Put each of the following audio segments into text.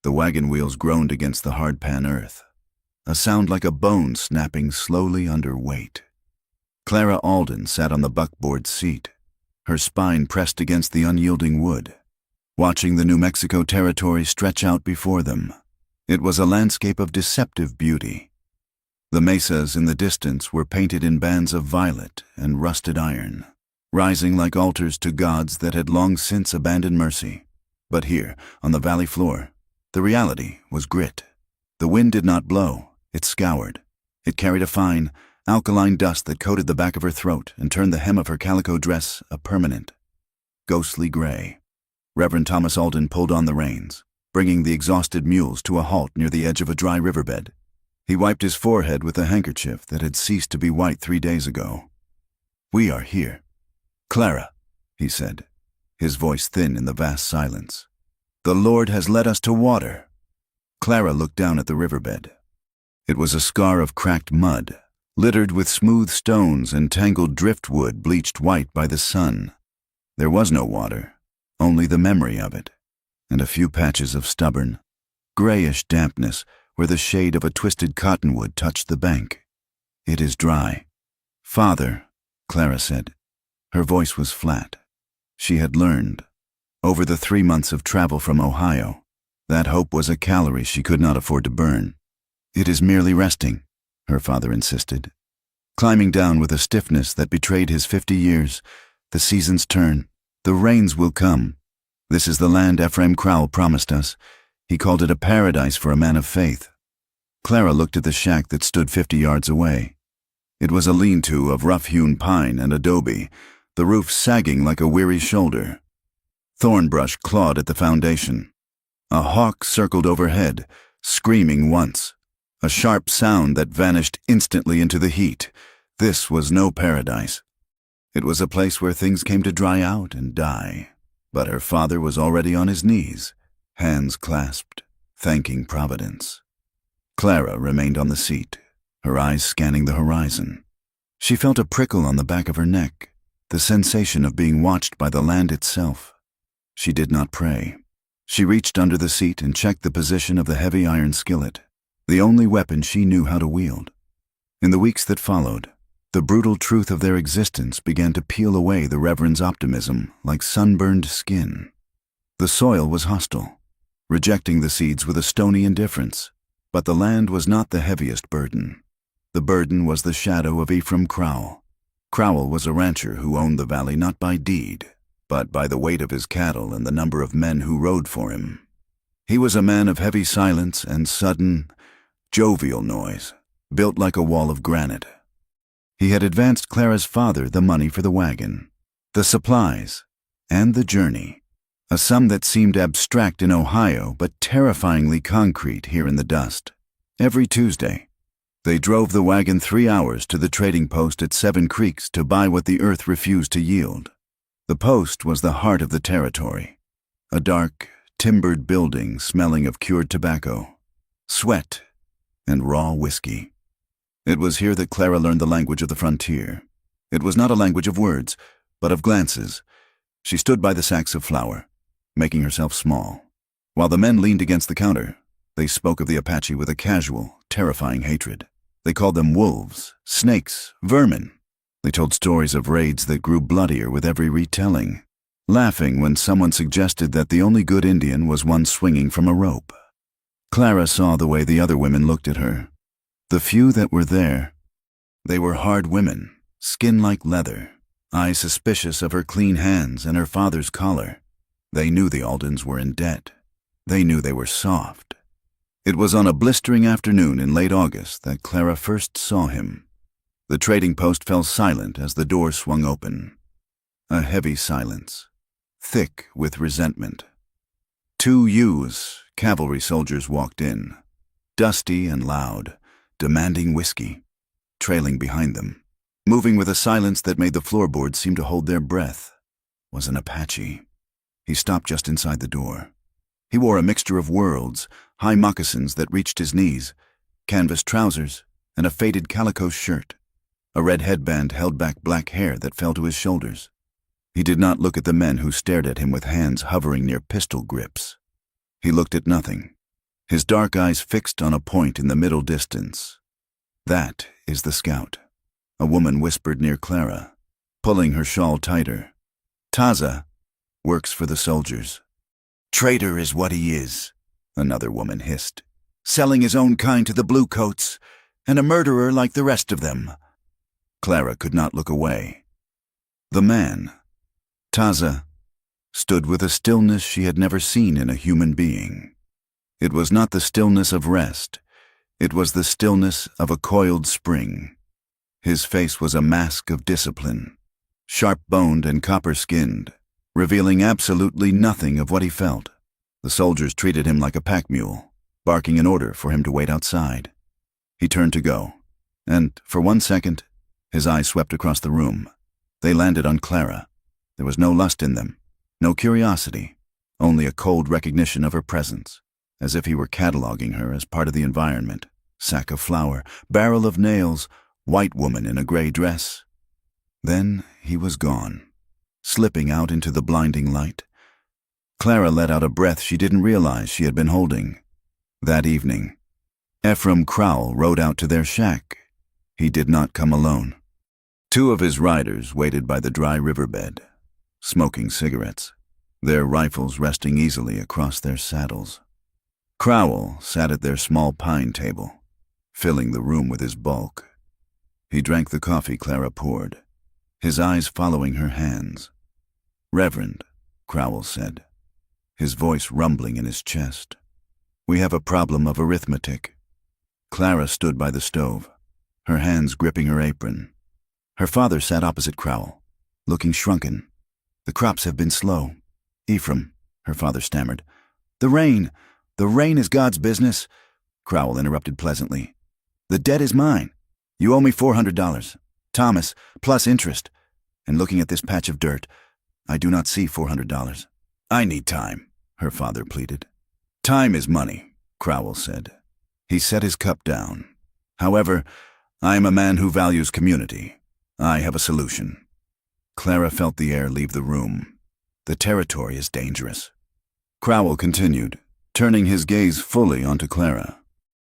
The wagon wheels groaned against the hardpan earth, a sound like a bone snapping slowly under weight. Clara Alden sat on the buckboard seat, her spine pressed against the unyielding wood, watching the New Mexico territory stretch out before them. It was a landscape of deceptive beauty. The mesas in the distance were painted in bands of violet and rusted iron, rising like altars to gods that had long since abandoned mercy. But here, on the valley floor, the reality was grit. The wind did not blow, it scoured. It carried a fine, alkaline dust that coated the back of her throat and turned the hem of her calico dress a permanent, ghostly gray. Reverend Thomas Alden pulled on the reins, bringing the exhausted mules to a halt near the edge of a dry riverbed. He wiped his forehead with a handkerchief that had ceased to be white 3 days ago. "We are here. Clara," he said, his voice thin in the vast silence. "The Lord has led us to water." Clara looked down at the riverbed. It was a scar of cracked mud, littered with smooth stones and tangled driftwood bleached white by the sun. There was no water, only the memory of it, and a few patches of stubborn, grayish dampness where the shade of a twisted cottonwood touched the bank. "It is dry." "Father," Clara said. Her voice was flat. She had learned, over the 3 months of travel from Ohio, that hope was a calorie she could not afford to burn. "It is merely resting," her father insisted, climbing down with a stiffness that betrayed his 50 years. "The seasons turn. The rains will come. This is the land Ephraim Crowell promised us. He called it a paradise for a man of faith." Clara looked at the shack that stood 50 yards away. It was a lean-to of rough-hewn pine and adobe, the roof sagging like a weary shoulder. Thornbrush clawed at the foundation. A hawk circled overhead, screaming once, a sharp sound that vanished instantly into the heat. This was no paradise. It was a place where things came to dry out and die. But her father was already on his knees, hands clasped, thanking Providence. Clara remained on the seat, her eyes scanning the horizon. She felt a prickle on the back of her neck, the sensation of being watched by the land itself. She did not pray. She reached under the seat and checked the position of the heavy iron skillet, the only weapon she knew how to wield. In the weeks that followed, the brutal truth of their existence began to peel away the Reverend's optimism like sunburned skin. The soil was hostile, rejecting the seeds with a stony indifference, but the land was not the heaviest burden. The burden was the shadow of Ephraim Crowell. Crowell was a rancher who owned the valley not by deed, but by the weight of his cattle and the number of men who rode for him. He was a man of heavy silence and sudden, jovial noise, built like a wall of granite. He had advanced Clara's father the money for the wagon, the supplies, and the journey, a sum that seemed abstract in Ohio but terrifyingly concrete here in the dust. Every Tuesday, they drove the wagon 3 hours to the trading post at 7 Creeks to buy what the earth refused to yield. The post was the heart of the territory, a dark, timbered building smelling of cured tobacco, sweat, and raw whiskey. It was here that Clara learned the language of the frontier. It was not a language of words, but of glances. She stood by the sacks of flour, making herself small. While the men leaned against the counter, they spoke of the Apache with a casual, terrifying hatred. They called them wolves, snakes, vermin. They told stories of raids that grew bloodier with every retelling, laughing when someone suggested that the only good Indian was one swinging from a rope. Clara saw the way the other women looked at her. The few that were there, they were hard women, skin like leather, eyes suspicious of her clean hands and her father's collar. They knew the Aldens were in debt. They knew they were soft. It was on a blistering afternoon in late August that Clara first saw him. The trading post fell silent as the door swung open. A heavy silence, thick with resentment. 2 ewes, cavalry soldiers, walked in, dusty and loud, demanding whiskey. Trailing behind them, moving with a silence that made the floorboards seem to hold their breath, was an Apache. He stopped just inside the door. He wore a mixture of worlds, high moccasins that reached his knees, canvas trousers, and a faded calico shirt. A red headband held back black hair that fell to his shoulders. He did not look at the men who stared at him with hands hovering near pistol grips. He looked at nothing, his dark eyes fixed on a point in the middle distance. "That is the scout," a woman whispered near Clara, pulling her shawl tighter. "Taza works for the soldiers." "Traitor is what he is," another woman hissed. "Selling his own kind to the bluecoats, and a murderer like the rest of them." Clara could not look away. The man, Taza, stood with a stillness she had never seen in a human being. It was not the stillness of rest. It was the stillness of a coiled spring. His face was a mask of discipline, sharp-boned and copper-skinned, revealing absolutely nothing of what he felt. The soldiers treated him like a pack mule, barking an order for him to wait outside. He turned to go, and, for 1 second, his eyes swept across the room. They landed on Clara. There was no lust in them, no curiosity, only a cold recognition of her presence, as if he were cataloging her as part of the environment. Sack of flour, barrel of nails, white woman in a gray dress. Then he was gone, slipping out into the blinding light. Clara let out a breath she didn't realize she had been holding. That evening, Ephraim Crowell rode out to their shack. He did not come alone. 2 of his riders waited by the dry riverbed, smoking cigarettes, their rifles resting easily across their saddles. Crowell sat at their small pine table, filling the room with his bulk. He drank the coffee Clara poured, his eyes following her hands. "Reverend," Crowell said, his voice rumbling in his chest, "we have a problem of arithmetic." Clara stood by the stove, her hands gripping her apron. Her father sat opposite Crowell, looking shrunken. "The crops have been slow." "Ephraim," her father stammered. The rain is God's business," Crowell interrupted pleasantly. "The debt is mine. You owe me $400, Thomas, plus interest. And looking at this patch of dirt, I do not see $400. "I need time," her father pleaded. "Time is money," Crowell said. He set his cup down. "However, I am a man who values community. I have a solution." Clara felt the air leave the room. The territory is dangerous. Crowell continued, turning his gaze fully onto Clara.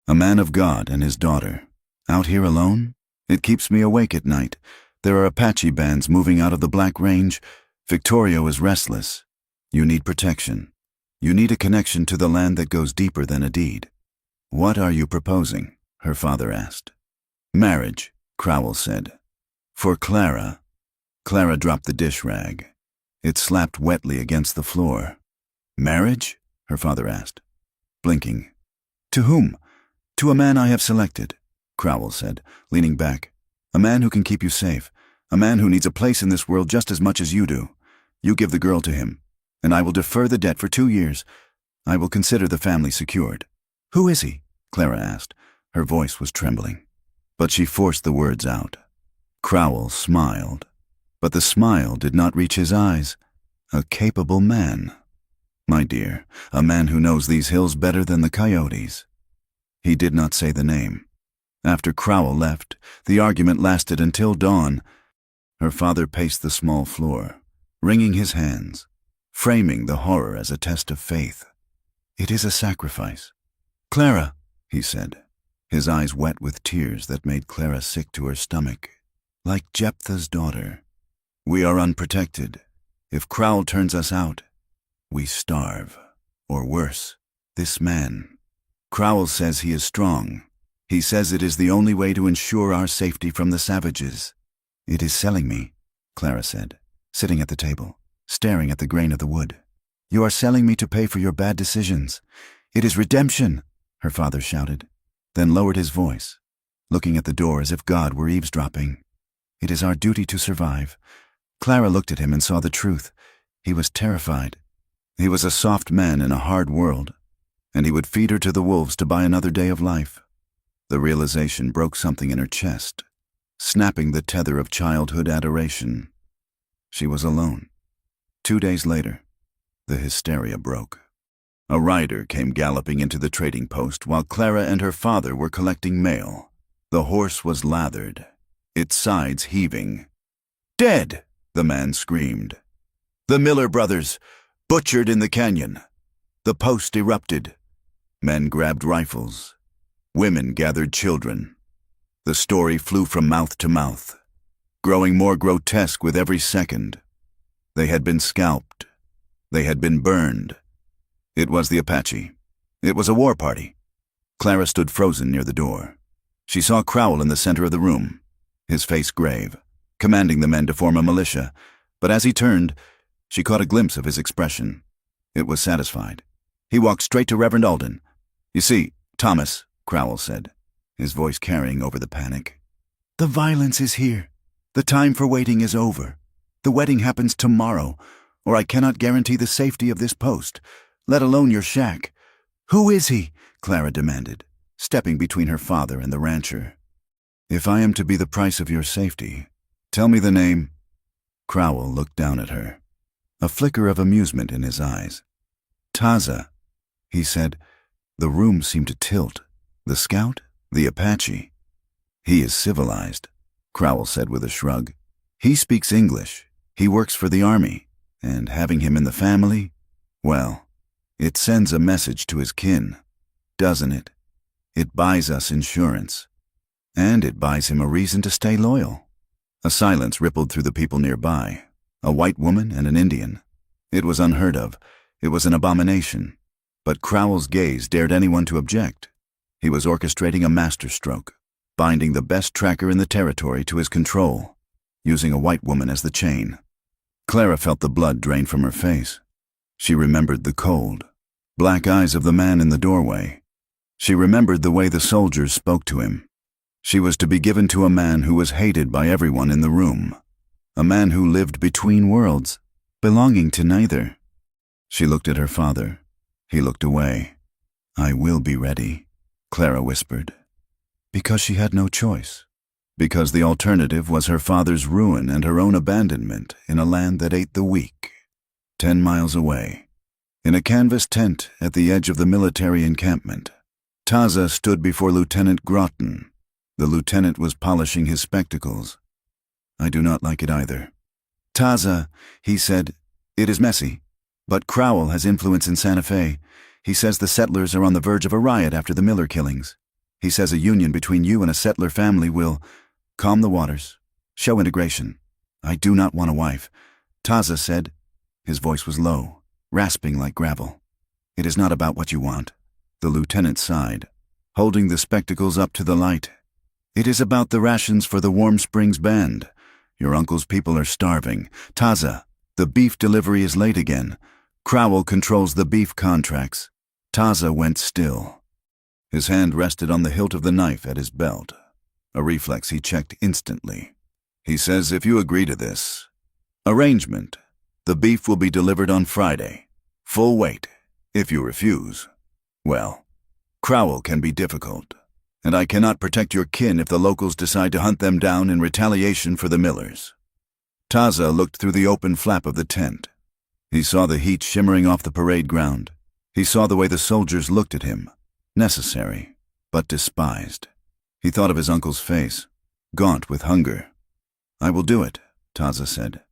"A man of God and his daughter. Out here alone? It keeps me awake at night. There are Apache bands moving out of the Black Range. Victorio is restless. You need protection. You need a connection to the land that goes deeper than a deed." "What are you proposing?" her father asked. "Marriage," Crowell said. "For Clara." Clara dropped the dish rag. It slapped wetly against the floor. "Marriage?" her father asked, blinking. "To whom?" "To a man I have selected," Crowell said, leaning back. "A man who can keep you safe. A man who needs a place in this world just as much as you do. You give the girl to him, and I will defer the debt for 2 years. I will consider the family secured." "Who is he?" Clara asked. Her voice was trembling, but she forced the words out. Crowell smiled, but the smile did not reach his eyes. "A capable man. My dear, a man who knows these hills better than the coyotes." He did not say the name. After Crowell left, the argument lasted until dawn. Her father paced the small floor, wringing his hands, framing the horror as a test of faith. "It is a sacrifice." "Clara," he said, his eyes wet with tears that made Clara sick to her stomach. "Like Jephthah's daughter, we are unprotected. If Crowell turns us out, we starve. Or worse, this man. Crowell says he is strong. He says it is the only way to ensure our safety from the savages." "It is selling me," Clara said, sitting at the table, staring at the grain of the wood. "You are selling me to pay for your bad decisions. It is redemption," her father shouted, then lowered his voice, looking at the door as if God were eavesdropping. "It is our duty to survive." Clara looked at him and saw the truth. He was terrified. He was a soft man in a hard world, and he would feed her to the wolves to buy another day of life. The realization broke something in her chest, snapping the tether of childhood adoration. She was alone. 2 days later, the hysteria broke. A rider came galloping into the trading post while Clara and her father were collecting mail. The horse was lathered, its sides heaving. "Dead!" the man screamed. "The Miller brothers, butchered in the canyon." The post erupted. Men grabbed rifles. Women gathered children. The story flew from mouth to mouth, growing more grotesque with every second. They had been scalped. They had been burned. It was the Apache. It was a war party. Clara stood frozen near the door. She saw Crowell in the center of the room, his face grave, commanding the men to form a militia, but as he turned, she caught a glimpse of his expression. It was satisfied. He walked straight to Reverend Alden. "You see, Thomas," Crowell said, his voice carrying over the panic, "the violence is here. The time for waiting is over. The wedding happens tomorrow, or I cannot guarantee the safety of this post, let alone your shack." "Who is he?" Clara demanded, stepping between her father and the rancher. "If I am to be the price of your safety, tell me the name." Crowell looked down at her, a flicker of amusement in his eyes. "Taza," he said. The room seemed to tilt. "The scout? The Apache?" "He is civilized," Crowell said with a shrug. "He speaks English. He works for the army, and having him in the family, well, it sends a message to his kin, doesn't it? It buys us insurance, and it buys him a reason to stay loyal." A silence rippled through the people nearby, a white woman and an Indian. It was unheard of. It was an abomination. But Crowell's gaze dared anyone to object. He was orchestrating a masterstroke, binding the best tracker in the territory to his control, using a white woman as the chain. Clara felt the blood drain from her face. She remembered the cold, black eyes of the man in the doorway. She remembered the way the soldiers spoke to him. She was to be given to a man who was hated by everyone in the room, a man who lived between worlds, belonging to neither. She looked at her father. He looked away. "I will be ready," Clara whispered. Because she had no choice. Because the alternative was her father's ruin and her own abandonment in a land that ate the weak. 10 miles away, in a canvas tent at the edge of the military encampment, Taza stood before Lieutenant Groton. The lieutenant was polishing his spectacles. "I do not like it either." "Taza," he said, "it is messy. But Crowell has influence in Santa Fe. He says the settlers are on the verge of a riot after the Miller killings. He says a union between you and a settler family will calm the waters, show integration. I do not want a wife." Taza said. His voice was low, rasping like gravel. "It is not about what you want." The lieutenant sighed, holding the spectacles up to the light. "It is about the rations for the Warm Springs band. Your uncle's people are starving. Taza, the beef delivery is late again. Crowell controls the beef contracts." Taza went still. His hand rested on the hilt of the knife at his belt, a reflex he checked instantly. "He says if you agree to this arrangement, the beef will be delivered on Friday, full weight. If you refuse, well, Crowell can be difficult, and I cannot protect your kin if the locals decide to hunt them down in retaliation for the Millers." Taza looked through the open flap of the tent. He saw the heat shimmering off the parade ground. He saw the way the soldiers looked at him, necessary, but despised. He thought of his uncle's face, gaunt with hunger. "I will do it," Taza said.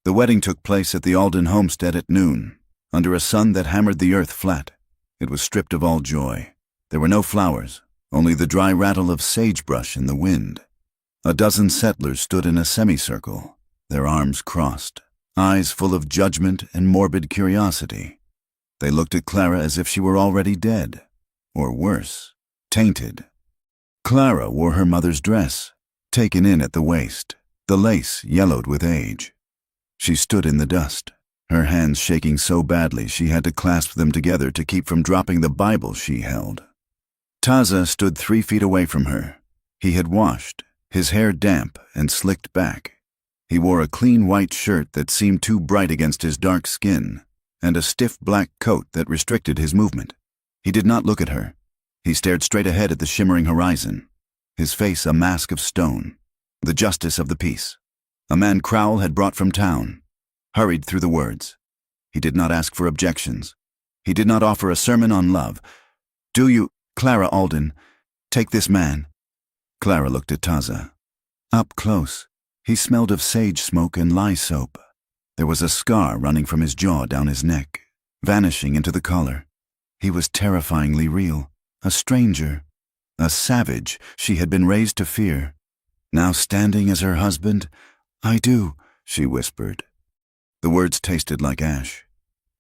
The wedding took place at the Alden homestead at noon, under a sun that hammered the earth flat. It was stripped of all joy. There were no flowers, only the dry rattle of sagebrush in the wind. A dozen settlers stood in a semicircle, their arms crossed, eyes full of judgment and morbid curiosity. They looked at Clara as if she were already dead, or worse, tainted. Clara wore her mother's dress, taken in at the waist, the lace yellowed with age. She stood in the dust, her hands shaking so badly she had to clasp them together to keep from dropping the Bible she held. Taza stood 3 feet away from her. He had washed, his hair damp and slicked back. He wore a clean white shirt that seemed too bright against his dark skin, and a stiff black coat that restricted his movement. He did not look at her. He stared straight ahead at the shimmering horizon, his face a mask of stone, the justice of the peace. A man Crowell had brought from town, hurried through the words. He did not ask for objections. He did not offer a sermon on love. "Do you, Clara Alden, take this man?" Clara looked at Taza. Up close, he smelled of sage smoke and lye soap. There was a scar running from his jaw down his neck, vanishing into the collar. He was terrifyingly real, a stranger, a savage she had been raised to fear. Now standing as her husband, "I do," she whispered. The words tasted like ash.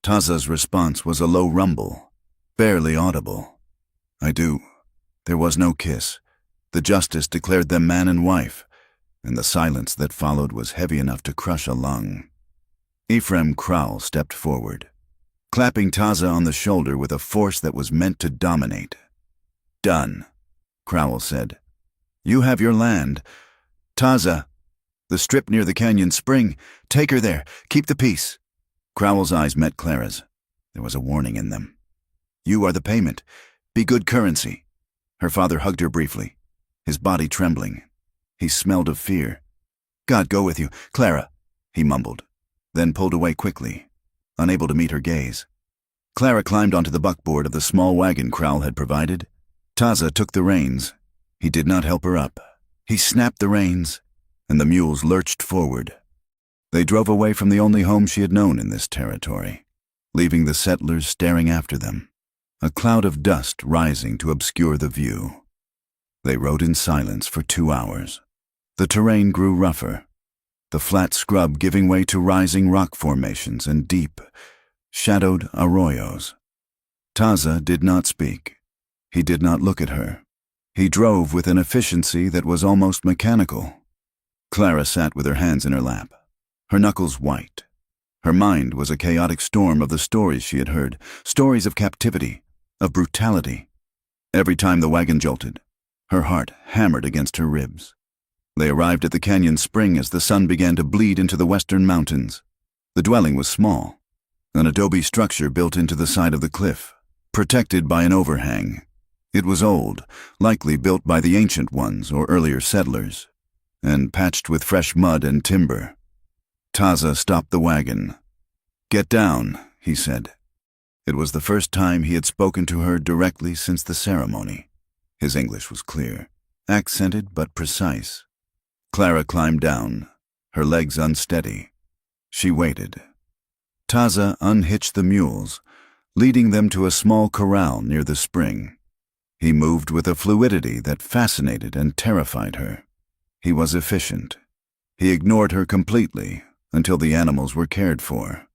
Taza's response was a low rumble, barely audible. "I do." There was no kiss. The justice declared them man and wife, and the silence that followed was heavy enough to crush a lung. Ephraim Crowell stepped forward, clapping Taza on the shoulder with a force that was meant to dominate. "Done," Crowell said. "You have your land. Taza, the strip near the canyon spring, take her there. Keep the peace." Crowell's eyes met Clara's. There was a warning in them. "You are the payment. Be good currency." Her father hugged her briefly, his body trembling. He smelled of fear. "God go with you, Clara," he mumbled, then pulled away quickly, unable to meet her gaze. Clara climbed onto the buckboard of the small wagon Crowell had provided. Taza took the reins. He did not help her up. He snapped the reins, and the mules lurched forward. They drove away from the only home she had known in this territory, leaving the settlers staring after them, a cloud of dust rising to obscure the view. They rode in silence for 2 hours. The terrain grew rougher, the flat scrub giving way to rising rock formations and deep, shadowed arroyos. Taza did not speak. He did not look at her. He drove with an efficiency that was almost mechanical. Clara sat with her hands in her lap, her knuckles white. Her mind was a chaotic storm of the stories she had heard, stories of captivity, of brutality. Every time the wagon jolted, her heart hammered against her ribs. They arrived at the canyon spring as the sun began to bleed into the western mountains. The dwelling was small, an adobe structure built into the side of the cliff, protected by an overhang. It was old, likely built by the ancient ones or earlier settlers, and patched with fresh mud and timber. Taza stopped the wagon. "Get down," he said. It was the first time he had spoken to her directly since the ceremony. His English was clear, accented but precise. Clara climbed down, her legs unsteady. She waited. Taza unhitched the mules, leading them to a small corral near the spring. He moved with a fluidity that fascinated and terrified her. He was efficient. He ignored her completely until the animals were cared for.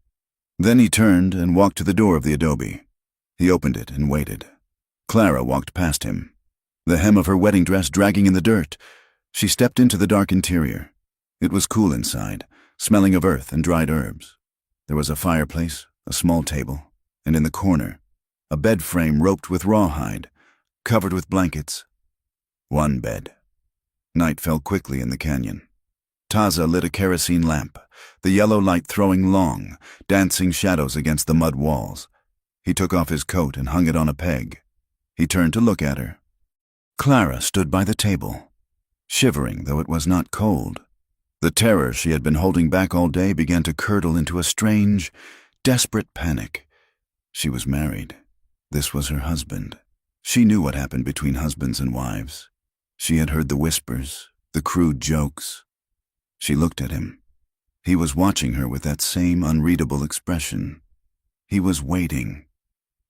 Then he turned and walked to the door of the adobe. He opened it and waited. Clara walked past him, the hem of her wedding dress dragging in the dirt. She stepped into the dark interior. It was cool inside, smelling of earth and dried herbs. There was a fireplace, a small table, and in the corner, a bed frame roped with rawhide, covered with blankets. One bed. Night fell quickly in the canyon. Taza lit a kerosene lamp, the yellow light throwing long, dancing shadows against the mud walls. He took off his coat and hung it on a peg. He turned to look at her. Clara stood by the table, shivering though it was not cold. The terror she had been holding back all day began to curdle into a strange, desperate panic. She was married. This was her husband. She knew what happened between husbands and wives. She had heard the whispers, the crude jokes. She looked at him. He was watching her with that same unreadable expression. He was waiting.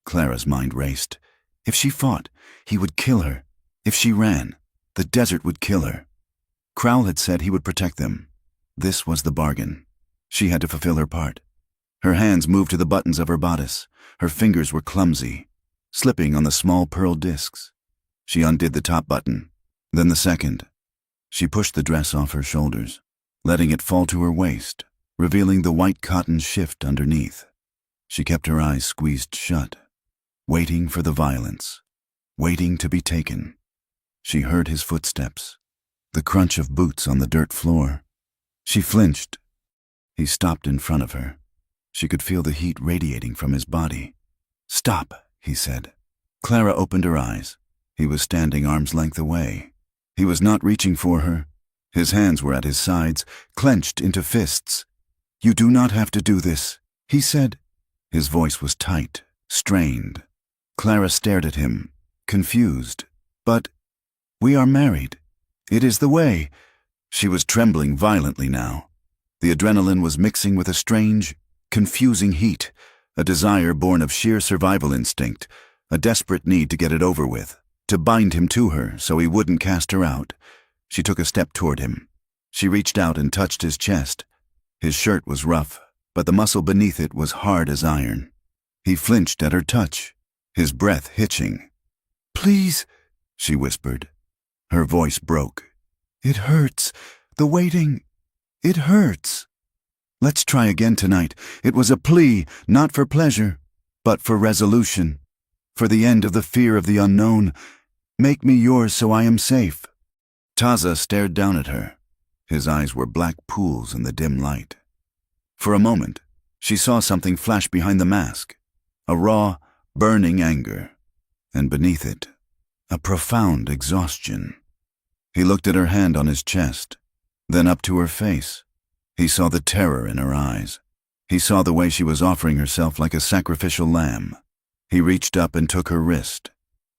Clara's mind raced. If she fought, he would kill her. If she ran, the desert would kill her. Crowell had said he would protect them. This was the bargain. She had to fulfill her part. Her hands moved to the buttons of her bodice. Her fingers were clumsy, slipping on the small pearl discs. She undid the top button, then the second. She pushed the dress off her shoulders, letting it fall to her waist, revealing the white cotton shift underneath. She kept her eyes squeezed shut, waiting for the violence, waiting to be taken. She heard his footsteps, the crunch of boots on the dirt floor. She flinched. He stopped in front of her. She could feel the heat radiating from his body. "Stop," he said. Clara opened her eyes. He was standing arm's length away. He was not reaching for her. His hands were at his sides, clenched into fists. "You do not have to do this," he said. His voice was tight, strained. Clara stared at him, confused. "But we are married. It is the way." She was trembling violently now. The adrenaline was mixing with a strange, confusing heat, a desire born of sheer survival instinct, a desperate need to get it over with, to bind him to her so he wouldn't cast her out. She took a step toward him. She reached out and touched his chest. His shirt was rough, but the muscle beneath it was hard as iron. He flinched at her touch, his breath hitching. "Please," she whispered. Her voice broke. "It hurts. The waiting. It hurts." "Let's try again tonight." It was a plea, not for pleasure, but for resolution, for the end of the fear of the unknown. "Make me yours so I am safe." Taza stared down at her. His eyes were black pools in the dim light. For a moment, she saw something flash behind the mask, a raw, burning anger, and beneath it, a profound exhaustion. He looked at her hand on his chest, then up to her face. He saw the terror in her eyes. He saw the way she was offering herself like a sacrificial lamb. He reached up and took her wrist.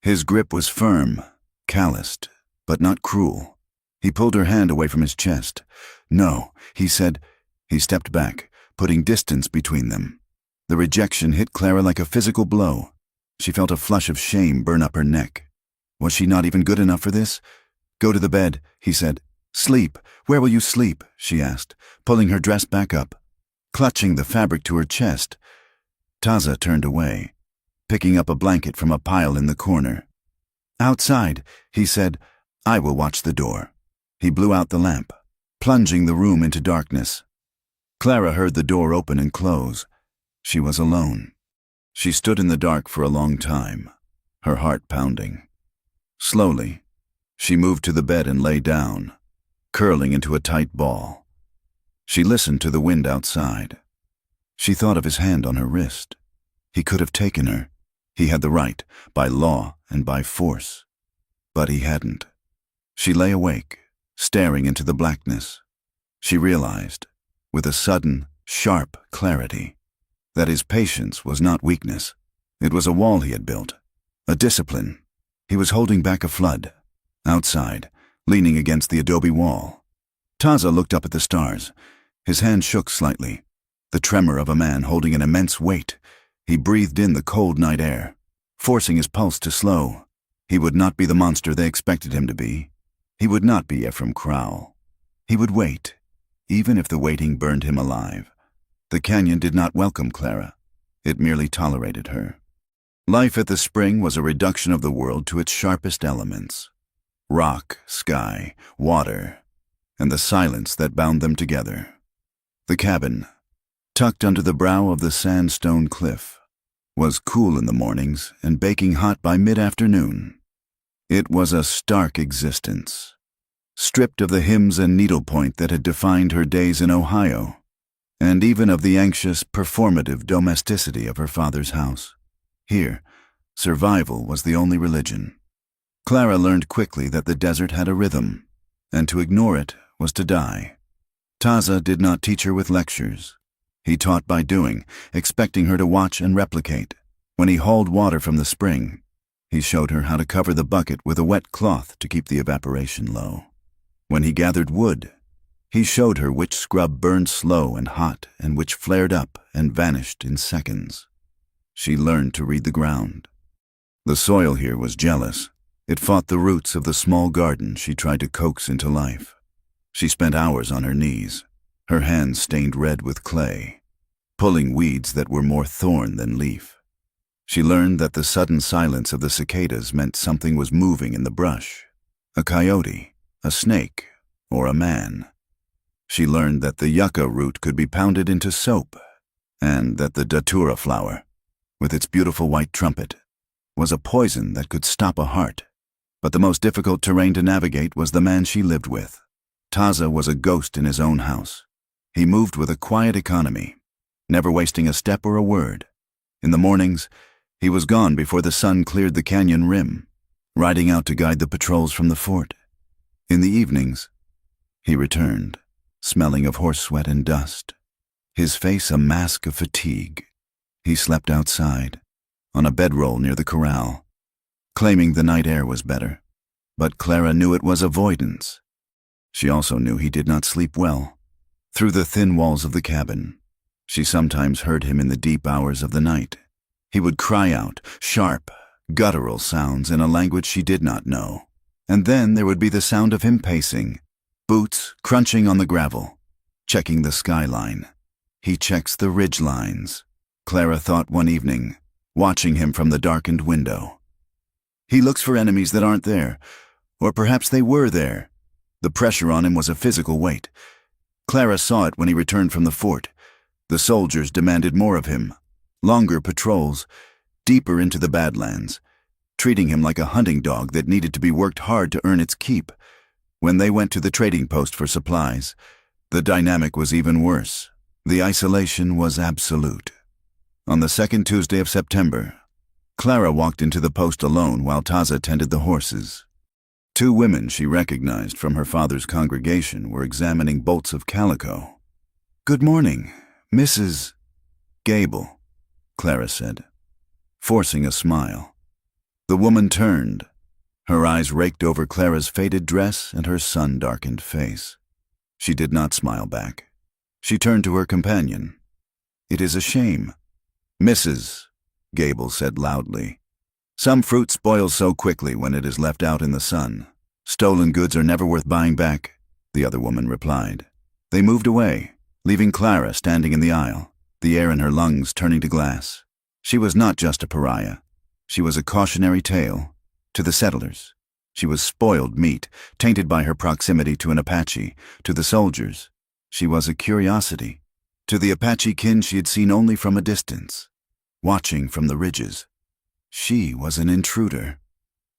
His grip was firm, calloused, but not cruel. He pulled her hand away from his chest. "No," he said. He stepped back, putting distance between them. The rejection hit Clara like a physical blow. She felt a flush of shame burn up her neck. Was she not even good enough for this? "Go to the bed," he said. "Sleep. Where will you sleep?" she asked, pulling her dress back up, clutching the fabric to her chest. Taza turned away, picking up a blanket from a pile in the corner. "Outside," he said. "I will watch the door." He blew out the lamp, plunging the room into darkness. Clara heard the door open and close. She was alone. She stood in the dark for a long time, her heart pounding. Slowly, she moved to the bed and lay down, curling into a tight ball. She listened to the wind outside. She thought of his hand on her wrist. He could have taken her. He had the right, by law and by force. But he hadn't. She lay awake, staring into the blackness. She realized, with a sudden, sharp clarity, that his patience was not weakness. It was a wall he had built, a discipline. He was holding back a flood. Outside, leaning against the adobe wall, Taza looked up at the stars. His hand shook slightly, the tremor of a man holding an immense weight. He breathed in the cold night air, forcing his pulse to slow. He would not be the monster they expected him to be. He would not be Ephraim Crowell. He would wait, even if the waiting burned him alive. The canyon did not welcome Clara. It merely tolerated her. Life at the spring was a reduction of the world to its sharpest elements: rock, sky, water, and the silence that bound them together. The cabin, tucked under the brow of the sandstone cliff, was cool in the mornings and baking hot by mid-afternoon. It was a stark existence, stripped of the hymns and needlepoint that had defined her days in Ohio, and even of the anxious, performative domesticity of her father's house. Here, survival was the only religion. Clara learned quickly that the desert had a rhythm, and to ignore it was to die. Taza did not teach her with lectures. He taught by doing, expecting her to watch and replicate. When he hauled water from the spring, he showed her how to cover the bucket with a wet cloth to keep the evaporation low. When he gathered wood, he showed her which scrub burned slow and hot and which flared up and vanished in seconds. She learned to read the ground. The soil here was jealous. It fought the roots of the small garden she tried to coax into life. She spent hours on her knees, her hands stained red with clay, pulling weeds that were more thorn than leaf. She learned that the sudden silence of the cicadas meant something was moving in the brush: a coyote, a snake, or a man. She learned that the yucca root could be pounded into soap, and that the datura flower, with its beautiful white trumpet, was a poison that could stop a heart. But the most difficult terrain to navigate was the man she lived with. Taza was a ghost in his own house. He moved with a quiet economy, never wasting a step or a word. In the mornings, he was gone before the sun cleared the canyon rim, riding out to guide the patrols from the fort. In the evenings, he returned, smelling of horse sweat and dust, his face a mask of fatigue. He slept outside, on a bedroll near the corral, claiming the night air was better. But Clara knew it was avoidance. She also knew he did not sleep well. Through the thin walls of the cabin, She sometimes heard him in the deep hours of the night. He would cry out, sharp, guttural sounds in a language she did not know. And then there would be the sound of him pacing, boots crunching on the gravel, checking the skyline. He checks the ridge lines, Clara thought one evening, watching him from the darkened window. He looks for enemies that aren't there, or perhaps they were there. The pressure on him was a physical weight. Clara saw it when he returned from the fort. The soldiers demanded more of him, longer patrols, deeper into the Badlands, treating him like a hunting dog that needed to be worked hard to earn its keep. When they went to the trading post for supplies, the dynamic was even worse. The isolation was absolute. On the second Tuesday of September, Clara walked into the post alone while Taza tended the horses. Two women she recognized from her father's congregation were examining bolts of calico. "Good morning, Mrs. Gable," Clara said, forcing a smile. The woman turned. Her eyes raked over Clara's faded dress and her sun-darkened face. She did not smile back. She turned to her companion. "It is a shame." "Mrs." Gable said loudly. "Some fruit spoils so quickly when it is left out in the sun. Stolen goods are never worth buying back," the other woman replied. They moved away, leaving Clara standing in the aisle, the air in her lungs turning to glass. She was not just a pariah. She was a cautionary tale to the settlers. She was spoiled meat, tainted by her proximity to an Apache. To the soldiers, she was a curiosity. To the Apache kin she had seen only from a distance, watching from the ridges. She was an intruder.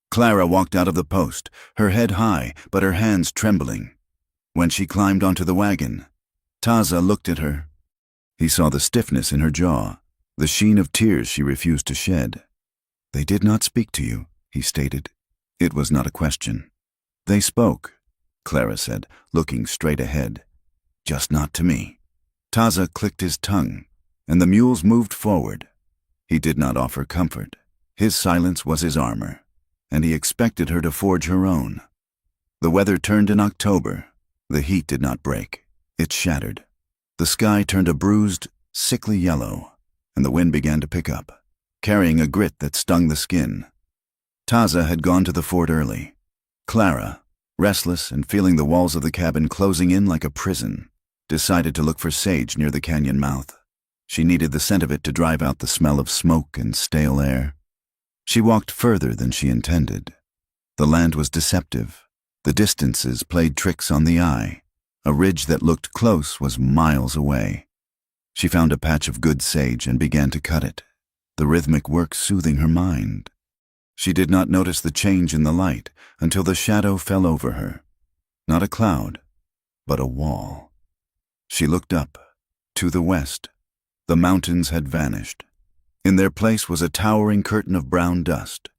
Clara walked out of the post, her head high, but her hands trembling. When she climbed onto the wagon, Taza looked at her. He saw the stiffness in her jaw, the sheen of tears she refused to shed. "They did not speak to you," he stated. It was not a question. "They spoke," Clara said, looking straight ahead. "Just not to me." Taza clicked his tongue, and the mules moved forward. He did not offer comfort. His silence was his armor, and he expected her to forge her own. The weather turned in October. The heat did not break. It shattered. The sky turned a bruised, sickly yellow, and the wind began to pick up, carrying a grit that stung the skin. Taza had gone to the fort early. Clara, restless and feeling the walls of the cabin closing in like a prison, decided to look for sage near the canyon mouth. She needed the scent of it to drive out the smell of smoke and stale air. She walked further than she intended. The land was deceptive. The distances played tricks on the eye. A ridge that looked close was miles away. She found a patch of good sage and began to cut it, the rhythmic work soothing her mind. She did not notice the change in the light until the shadow fell over her. Not a cloud, but a wall. She looked up, to the west. The mountains had vanished. In their place was a towering curtain of brown dust,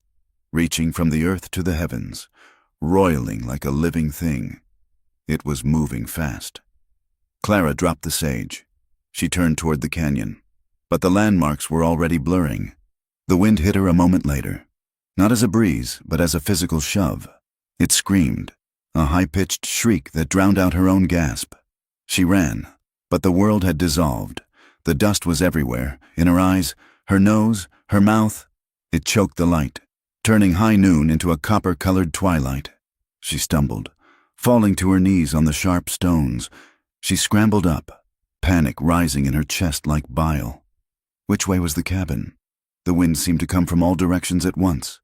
reaching from the earth to the heavens, roiling like a living thing. It was moving fast. Clara dropped the sage. She turned toward the canyon, but the landmarks were already blurring. The wind hit her a moment later, not as a breeze, but as a physical shove. It screamed, a high-pitched shriek that drowned out her own gasp. She ran, but the world had dissolved. The dust was everywhere, in her eyes, her nose, her mouth. It choked the light, turning high noon into a copper-colored twilight. She stumbled, falling to her knees on the sharp stones. She scrambled up, panic rising in her chest like bile. Which way was the cabin? The wind seemed to come from all directions at once.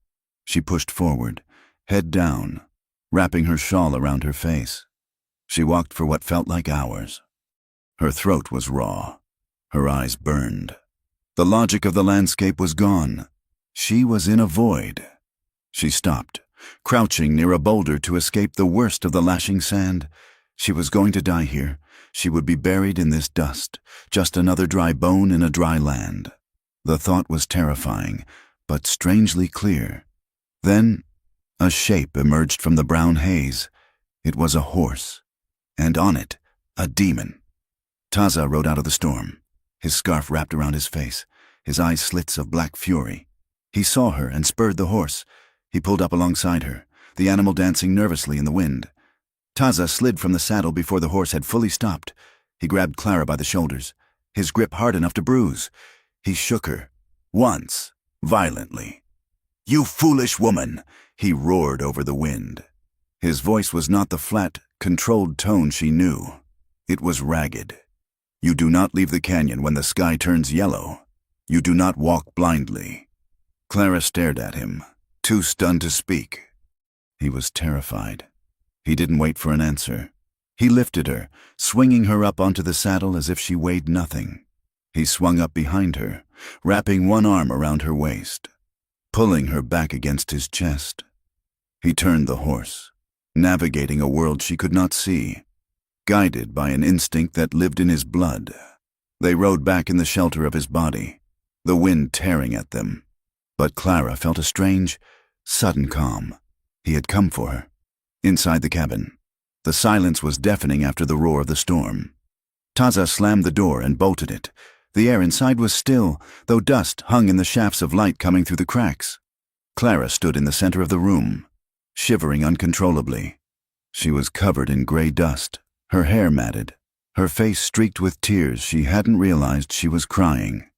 She pushed forward, head down, wrapping her shawl around her face. She walked for what felt like hours. Her throat was raw. Her eyes burned. The logic of the landscape was gone. She was in a void. She stopped, crouching near a boulder to escape the worst of the lashing sand. She was going to die here. She would be buried in this dust, just another dry bone in a dry land. The thought was terrifying, but strangely clear. Then, a shape emerged from the brown haze. It was a horse, and on it, a demon. Taza rode out of the storm, his scarf wrapped around his face, his eyes slits of black fury. He saw her and spurred the horse. He pulled up alongside her, the animal dancing nervously in the wind. Taza slid from the saddle before the horse had fully stopped. He grabbed Clara by the shoulders. his grip hard enough to bruise. He shook her, once, violently. "You foolish woman!" he roared over the wind. His voice was not the flat, controlled tone she knew. It was ragged. "You do not leave the canyon when the sky turns yellow. You do not walk blindly." Clara stared at him, too stunned to speak. He was terrified. He didn't wait for an answer. He lifted her, swinging her up onto the saddle as if she weighed nothing. He swung up behind her, wrapping one arm around her waist, pulling her back against his chest. He turned the horse, navigating a world she could not see, guided by an instinct that lived in his blood. They rode back in the shelter of his body, the wind tearing at them. But Clara felt a strange, sudden calm. He had come for her. Inside the cabin, the silence was deafening after the roar of the storm. Taza slammed the door and bolted it. The air inside was still, though dust hung in the shafts of light coming through the cracks. Clara stood in the center of the room, shivering uncontrollably. She was covered in gray dust, her hair matted, her face streaked with tears. She hadn't realized she was crying.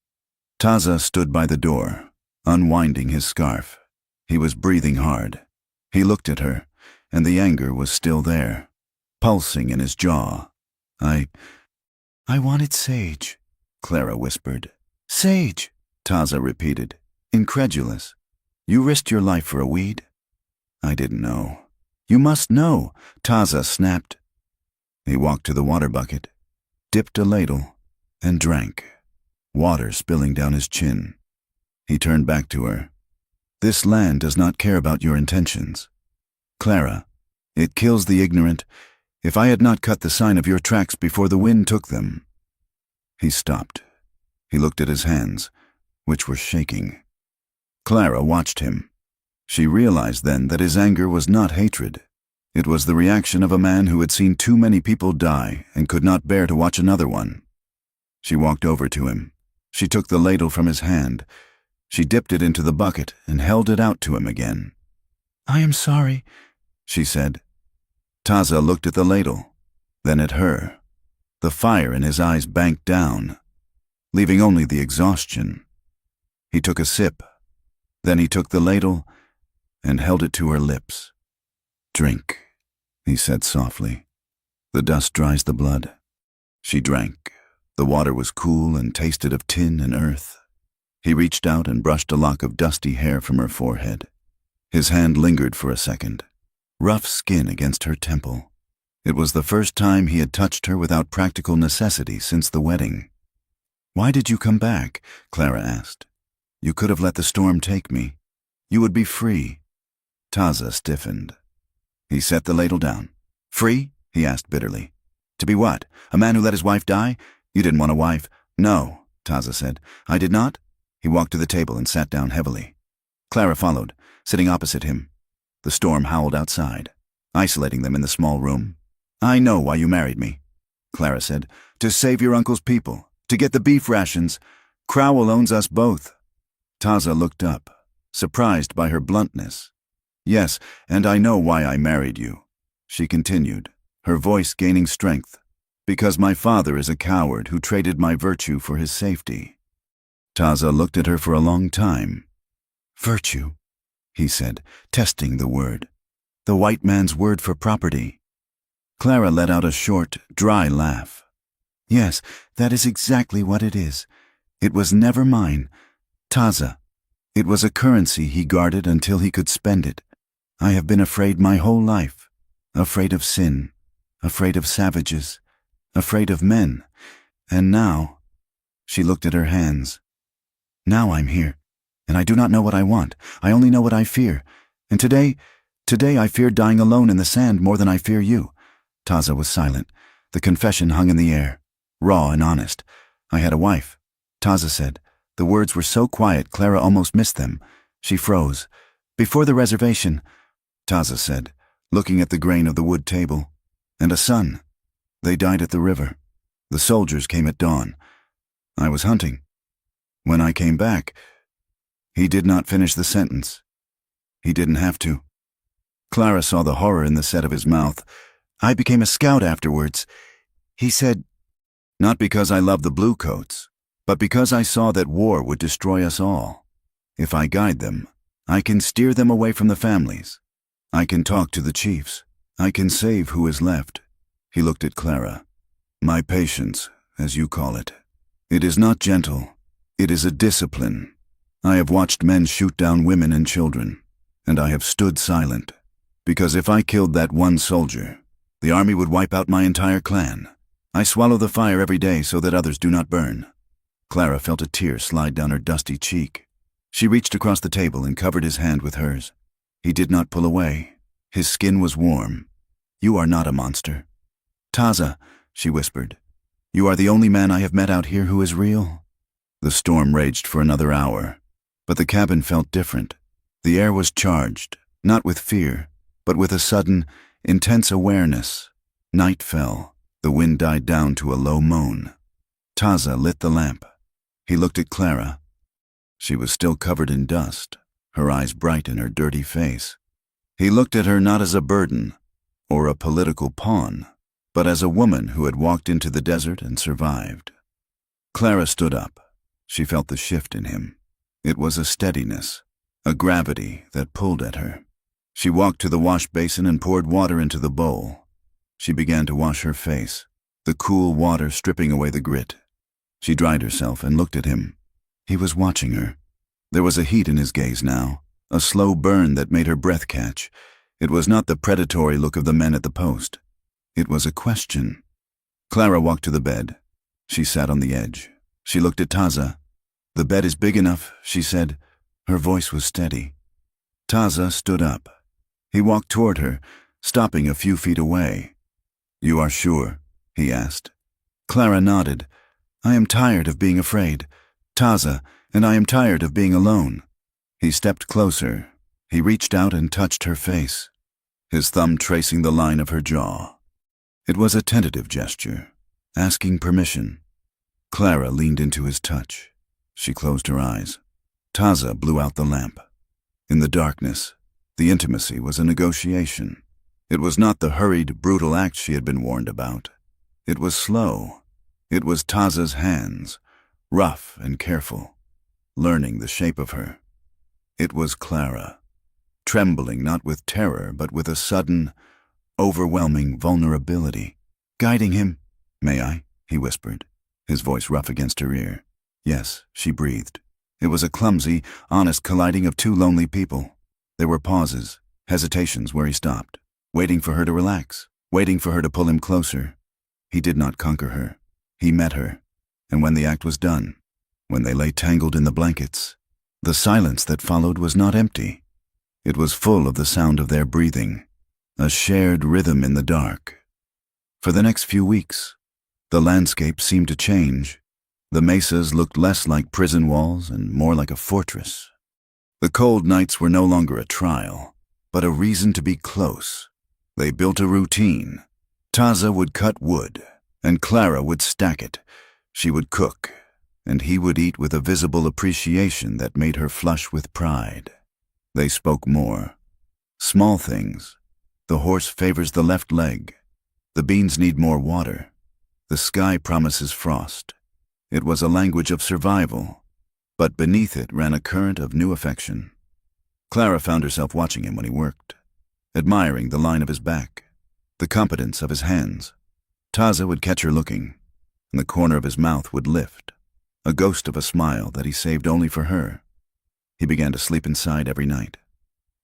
Taza stood by the door, unwinding his scarf. He was breathing hard. He looked at her, and the anger was still there, pulsing in his jaw. I wanted sage," Clara whispered. "Sage," Taza repeated, incredulous. "You risked your life for a weed?" "I didn't know." "You must know," Taza snapped. He walked to the water bucket, dipped a ladle, and drank, water spilling down his chin. He turned back to her. "This land does not care about your intentions. Clara, it kills the ignorant. If I had not cut the sign of your tracks before the wind took them." He stopped. He looked at his hands, which were shaking. Clara watched him. She realized then that his anger was not hatred. It was the reaction of a man who had seen too many people die and could not bear to watch another one. She walked over to him. She took the ladle from his hand. She dipped it into the bucket and held it out to him again. "I am sorry," she said. Taza looked at the ladle, then at her. The fire in his eyes banked down, leaving only the exhaustion. He took a sip. Then he took the ladle and held it to her lips. "Drink," he said softly. "The dust dries the blood." She drank. The water was cool and tasted of tin and earth. He reached out and brushed a lock of dusty hair from her forehead. His hand lingered for a second, rough skin against her temple. It was the first time he had touched her without practical necessity since the wedding. "Why did you come back?" Clara asked. "You could have let the storm take me. You would be free." Taza stiffened. He set the ladle down. "Free?" he asked bitterly. "To be what? A man who let his wife die? You didn't want a wife." "No," Taza said. "I did not." He walked to the table and sat down heavily. Clara followed, sitting opposite him. The storm howled outside, isolating them in the small room. "I know why you married me," Clara said. "To save your uncle's people, to get the beef rations. Crowell owns us both." Taza looked up, surprised by her bluntness. "Yes, and I know why I married you," she continued, her voice gaining strength. "Because my father is a coward who traded my virtue for his safety." Taza looked at her for a long time. "Virtue," he said, testing the word. "The white man's word for property." Clara let out a short, dry laugh. "Yes, that is exactly what it is. It was never mine. Taza. It was a currency he guarded until he could spend it. I have been afraid my whole life. Afraid of sin. Afraid of savages. Afraid of men. And now," she looked at her hands. "Now I'm here, and I do not know what I want. I only know what I fear. And today I fear dying alone in the sand more than I fear you." Taza was silent. The confession hung in the air, raw and honest. "I had a wife," Taza said. The words were so quiet Clara almost missed them. She froze. "Before the reservation," Taza said, looking at the grain of the wood table. "And a son. They died at the river. The soldiers came at dawn. I was hunting. When I came back..." He did not finish the sentence. He didn't have to. Clara saw the horror in the set of his mouth. "I became a scout afterwards," he said. Not because I love the bluecoats, but because I saw that war would destroy us all. If I guide them, I can steer them away from the families. I can talk to the chiefs. I can save who is left. He looked at Clara. My patience, as you call it. It is not gentle. It is a discipline. I have watched men shoot down women and children, and I have stood silent. Because if I killed that one soldier, the army would wipe out my entire clan. I swallow the fire every day so that others do not burn. Clara felt a tear slide down her dusty cheek. She reached across the table and covered his hand with hers. He did not pull away. His skin was warm. You are not a monster. Taza, she whispered, you are the only man I have met out here who is real. The storm raged for another hour, but the cabin felt different. The air was charged, not with fear, but with a sudden, intense awareness. Night fell. The wind died down to a low moan. Taza lit the lamp. He looked at Clara. She was still covered in dust, her eyes bright in her dirty face. He looked at her not as a burden or a political pawn, but as a woman who had walked into the desert and survived. Clara stood up. She felt the shift in him. It was a steadiness, a gravity that pulled at her. She walked to the wash basin and poured water into the bowl. She began to wash her face, the cool water stripping away the grit. She dried herself and looked at him. He was watching her. There was a heat in his gaze now, a slow burn that made her breath catch. It was not the predatory look of the men at the post. It was a question. Clara walked to the bed. She sat on the edge. She looked at Taza. The bed is big enough, she said. Her voice was steady. Taza stood up. He walked toward her, stopping a few feet away. You are sure? He asked. Clara nodded. I am tired of being afraid, Taza, and I am tired of being alone. He stepped closer. He reached out and touched her face, his thumb tracing the line of her jaw. It was a tentative gesture, asking permission. Clara leaned into his touch. She closed her eyes. Taza blew out the lamp. In the darkness, the intimacy was a negotiation. It was not the hurried, brutal act she had been warned about. It was slow. It was Taza's hands, rough and careful, learning the shape of her. It was Clara, trembling not with terror but with a sudden, overwhelming vulnerability. Guiding him. May I? He whispered, his voice rough against her ear. Yes, she breathed. It was a clumsy, honest colliding of two lonely people. There were pauses, hesitations where he stopped, waiting for her to relax, waiting for her to pull him closer. He did not conquer her. He met her, and when the act was done, when they lay tangled in the blankets, the silence that followed was not empty. It was full of the sound of their breathing, a shared rhythm in the dark. For the next few weeks, the landscape seemed to change. The mesas looked less like prison walls and more like a fortress. The cold nights were no longer a trial, but a reason to be close. They built a routine. Taza would cut wood, and Clara would stack it. She would cook, and he would eat with a visible appreciation that made her flush with pride. They spoke more. Small things. The horse favors the left leg. The beans need more water. The sky promises frost. It was a language of survival, but beneath it ran a current of new affection. Clara found herself watching him when he worked, admiring the line of his back, the competence of his hands. Taza would catch her looking, and the corner of his mouth would lift, a ghost of a smile that he saved only for her. He began to sleep inside every night.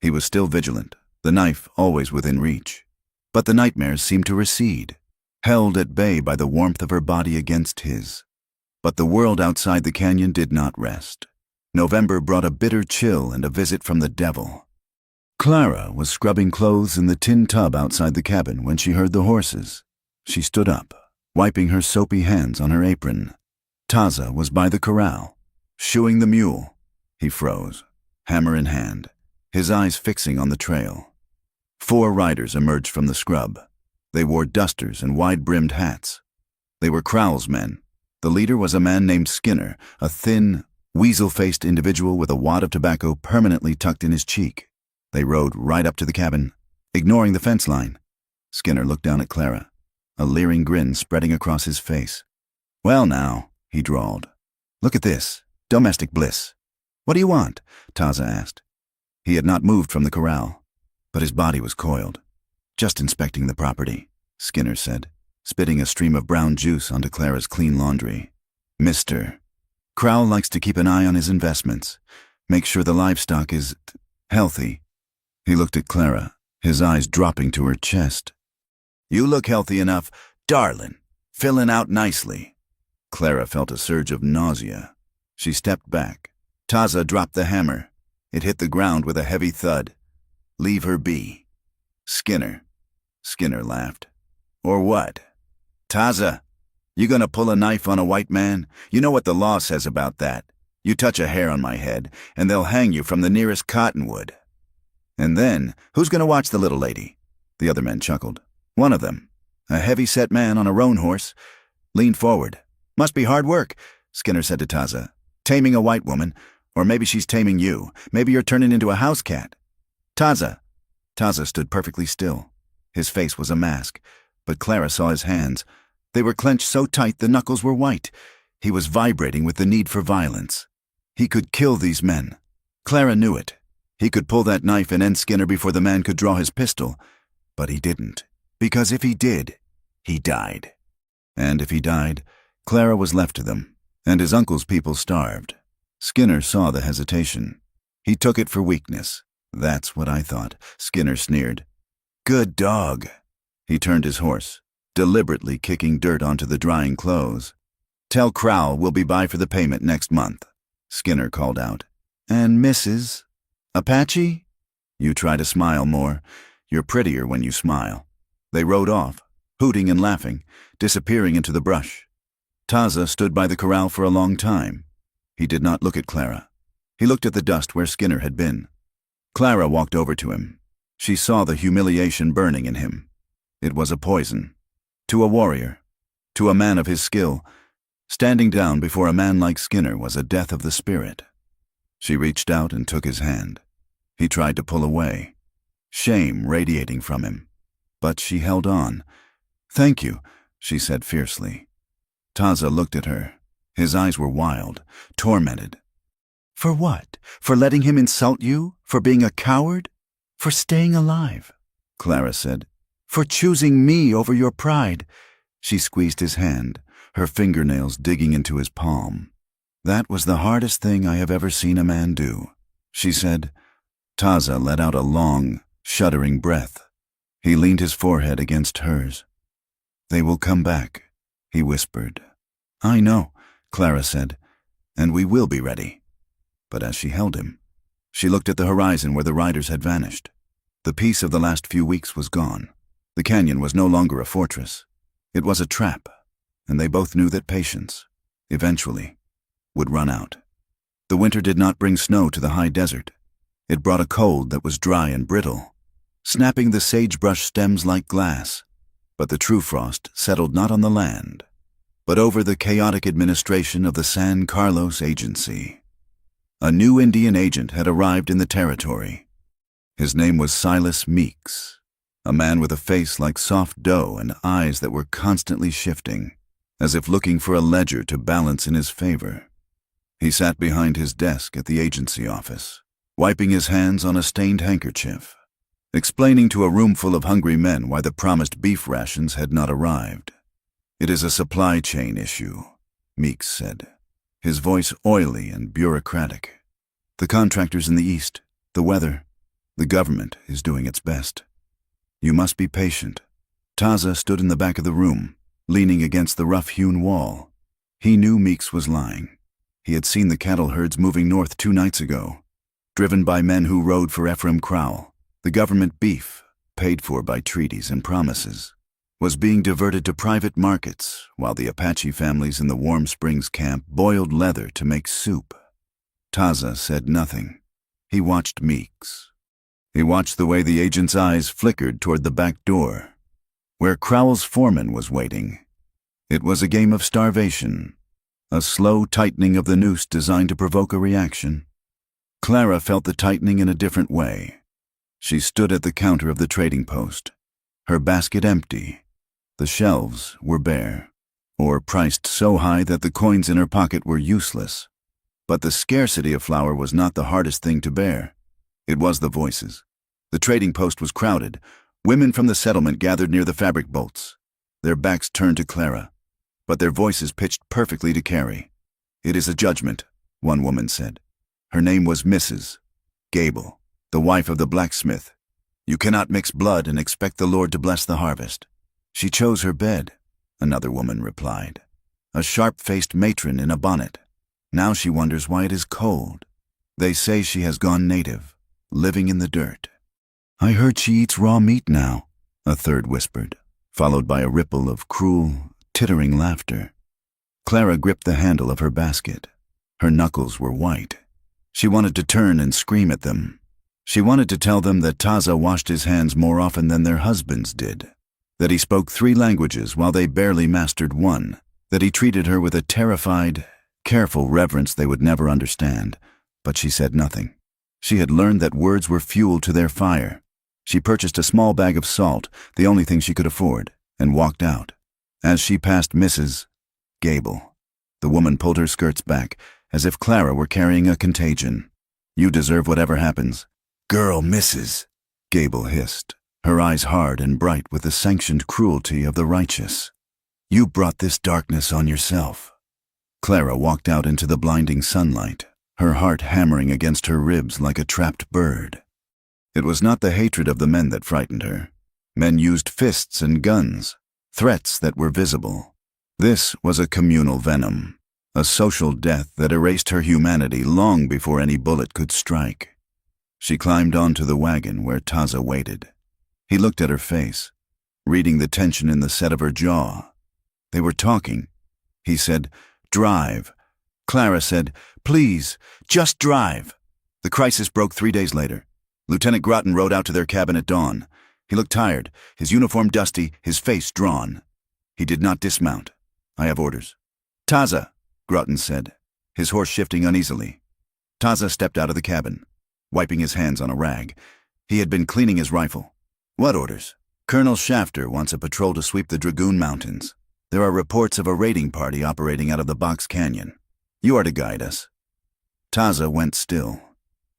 He was still vigilant, the knife always within reach, but the nightmares seemed to recede, held at bay by the warmth of her body against his. But the world outside the canyon did not rest. November brought a bitter chill and a visit from the devil. Clara was scrubbing clothes in the tin tub outside the cabin when she heard the horses. She stood up, wiping her soapy hands on her apron. Taza was by the corral, shoeing the mule. He froze, hammer in hand, his eyes fixing on the trail. 4 riders emerged from the scrub. They wore dusters and wide-brimmed hats. They were Crowell's men. The leader was a man named Skinner, a thin, weasel-faced individual with a wad of tobacco permanently tucked in his cheek. They rode right up to the cabin, ignoring the fence line. Skinner looked down at Clara, a leering grin spreading across his face. Well now, he drawled. Look at this. Domestic bliss. What do you want? Taza asked. He had not moved from the corral, but his body was coiled. Just inspecting the property, Skinner said, spitting a stream of brown juice onto Clara's clean laundry. Mr. Crowell likes to keep an eye on his investments. Make sure the livestock is healthy. He looked at Clara, his eyes dropping to her chest. You look healthy enough, darlin'. Filling out nicely. Clara felt a surge of nausea. She stepped back. Taza dropped the hammer. It hit the ground with a heavy thud. Leave her be. Skinner. Skinner laughed. Or what? Taza, you gonna pull a knife on a white man? You know what the law says about that. You touch a hair on my head, and they'll hang you from the nearest cottonwood. And then, who's gonna watch the little lady? The other men chuckled. One of them, a heavy-set man on a roan horse, leaned forward. Must be hard work, Skinner said to Taza. Taming a white woman, or maybe she's taming you. Maybe you're turning into a house cat. Taza. Taza stood perfectly still. His face was a mask, but Clara saw his hands. They were clenched so tight the knuckles were white. He was vibrating with the need for violence. He could kill these men. Clara knew it. He could pull that knife and end Skinner before the man could draw his pistol. But he didn't. Because if he did, he died. And if he died, Clara was left to them, and his uncle's people starved. Skinner saw the hesitation. He took it for weakness. That's what I thought, Skinner sneered. Good dog. He turned his horse, deliberately kicking dirt onto the drying clothes. Tell Crowell we'll be by for the payment next month, Skinner called out. And Mrs. Apache? You try to smile more. You're prettier when you smile. They rode off, hooting and laughing, disappearing into the brush. Taza stood by the corral for a long time. He did not look at Clara. He looked at the dust where Skinner had been. Clara walked over to him. She saw the humiliation burning in him. It was a poison. To a warrior, to a man of his skill, standing down before a man like Skinner was a death of the spirit. She reached out and took his hand. He tried to pull away, shame radiating from him. But she held on. Thank you, she said fiercely. Taza looked at her. His eyes were wild, tormented. For what? For letting him insult you? For being a coward? For staying alive? Clara said. For choosing me over your pride. She squeezed his hand, her fingernails digging into his palm. That was the hardest thing I have ever seen a man do, she said. Taza let out a long, shuddering breath. He leaned his forehead against hers. They will come back, he whispered. I know, Clara said, and we will be ready. But as she held him, she looked at the horizon where the riders had vanished. The peace of the last few weeks was gone. The canyon was no longer a fortress. It was a trap, and they both knew that patience, eventually, would run out. The winter did not bring snow to the high desert. It brought a cold that was dry and brittle, snapping the sagebrush stems like glass. But the true frost settled not on the land, but over the chaotic administration of the San Carlos Agency. A new Indian agent had arrived in the territory. His name was Silas Meeks, a man with a face like soft dough and eyes that were constantly shifting, as if looking for a ledger to balance in his favor. He sat behind his desk at the agency office, wiping his hands on a stained handkerchief, explaining to a room full of hungry men why the promised beef rations had not arrived. It is a supply chain issue, Meeks said, his voice oily and bureaucratic. The contractors in the east, the weather, the government is doing its best. You must be patient. Taza stood in the back of the room, leaning against the rough-hewn wall. He knew Meeks was lying. He had seen the cattle herds moving north 2 nights ago, driven by men who rode for Ephraim Crowell. The government beef, paid for by treaties and promises, was being diverted to private markets while the Apache families in the Warm Springs camp boiled leather to make soup. Taza said nothing. He watched Meeks. He watched the way the agent's eyes flickered toward the back door, where Crowell's foreman was waiting. It was a game of starvation, a slow tightening of the noose designed to provoke a reaction. Clara felt the tightening in a different way. She stood at the counter of the trading post, her basket empty. The shelves were bare. or priced so high that the coins in her pocket were useless. But the scarcity of flour was not the hardest thing to bear. It was the voices. The trading post was crowded. Women from the settlement gathered near the fabric bolts. Their backs turned to Clara, but their voices pitched perfectly to Carrie. "It is a judgment," one woman said. Her name was Mrs. Gable, the wife of the blacksmith. "You cannot mix blood and expect the Lord to bless the harvest." "She chose her bed," another woman replied. "A sharp-faced matron in a bonnet. Now she wonders why it is cold. They say she has gone native, living in the dirt." "I heard she eats raw meat now," a third whispered, followed by a ripple of cruel, tittering laughter. Clara gripped the handle of her basket. Her knuckles were white. She wanted to turn and scream at them. She wanted to tell them that Taza washed his hands more often than their husbands did, that he spoke 3 languages while they barely mastered 1, that he treated her with a terrified, careful reverence they would never understand, but she said nothing. She had learned that words were fuel to their fire. She purchased a small bag of salt, the only thing she could afford, and walked out. As she passed Mrs. Gable, the woman pulled her skirts back, as if Clara were carrying a contagion. "You deserve whatever happens." "Girl, Mrs." Gable hissed, her eyes hard and bright with the sanctioned cruelty of the righteous. "You brought this darkness on yourself." Clara walked out into the blinding sunlight, her heart hammering against her ribs like a trapped bird. It was not the hatred of the men that frightened her. Men used fists and guns, threats that were visible. This was a communal venom, a social death that erased her humanity long before any bullet could strike. She climbed onto the wagon where Taza waited. He looked at her face, reading the tension in the set of her jaw. They were talking. He said, "Drive." Clara said, "Please, just drive." The crisis broke 3 days later. Lieutenant Groton rode out to their cabin at dawn. He looked tired, his uniform dusty, his face drawn. He did not dismount. "I have orders." "Taza," Groton said, his horse shifting uneasily. Taza stepped out of the cabin, wiping his hands on a rag. He had been cleaning his rifle. "What orders?" "Colonel Shafter wants a patrol to sweep the Dragoon Mountains. There are reports of a raiding party operating out of the Box Canyon. You are to guide us." Taza went still.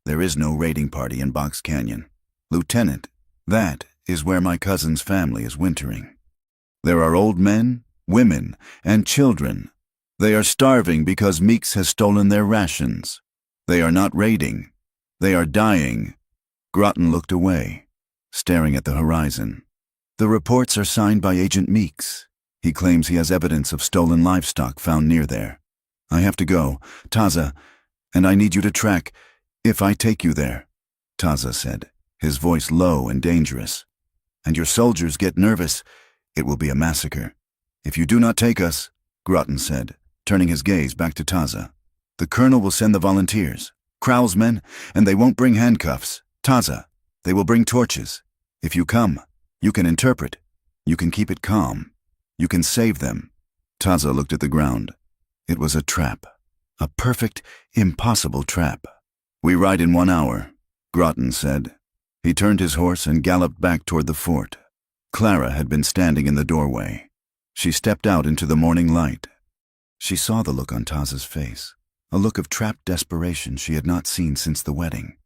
"There is no raiding party in Box Canyon. Lieutenant, that is where my cousin's family is wintering. There are old men, women, and children. They are starving because Meeks has stolen their rations. They are not raiding. They are dying." Groton looked away, staring at the horizon. "The reports are signed by Agent Meeks. He claims he has evidence of stolen livestock found near there. I have to go, Taza, and I need you to track, if I take you there," Taza said, his voice low and dangerous. "And your soldiers get nervous. It will be a massacre. If you do not take us," Groton said, turning his gaze back to Taza, "the colonel will send the volunteers, Crowell's men, and they won't bring handcuffs. Taza, they will bring torches. If you come, you can interpret. You can keep it calm. You can save them." Taza looked at the ground. It was a trap. A perfect, impossible trap. "We ride in 1 hour," Groton said. He turned his horse and galloped back toward the fort. Clara had been standing in the doorway. She stepped out into the morning light. She saw the look on Taza's face, a look of trapped desperation she had not seen since the wedding.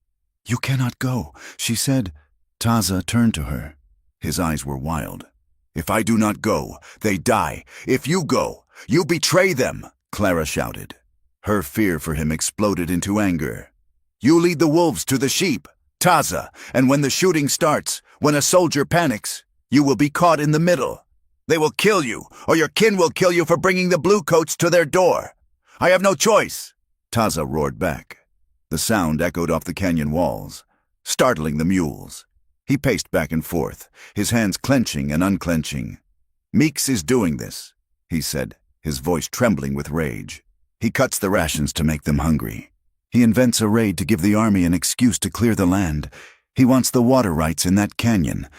"You cannot go," she said. Taza turned to her. His eyes were wild. "If I do not go, they die. If you go, you betray them," Clara shouted. Her fear for him exploded into anger. "You lead the wolves to the sheep, Taza, and when the shooting starts, when a soldier panics, you will be caught in the middle. They will kill you, or your kin will kill you for bringing the bluecoats to their door. I have no choice," Taza roared back. The sound echoed off the canyon walls, startling the mules. He paced back and forth, his hands clenching and unclenching. "Meeks is doing this," he said, his voice trembling with rage. "He cuts the rations to make them hungry. He invents a raid to give the army an excuse to clear the land. He wants the water rights in that canyon.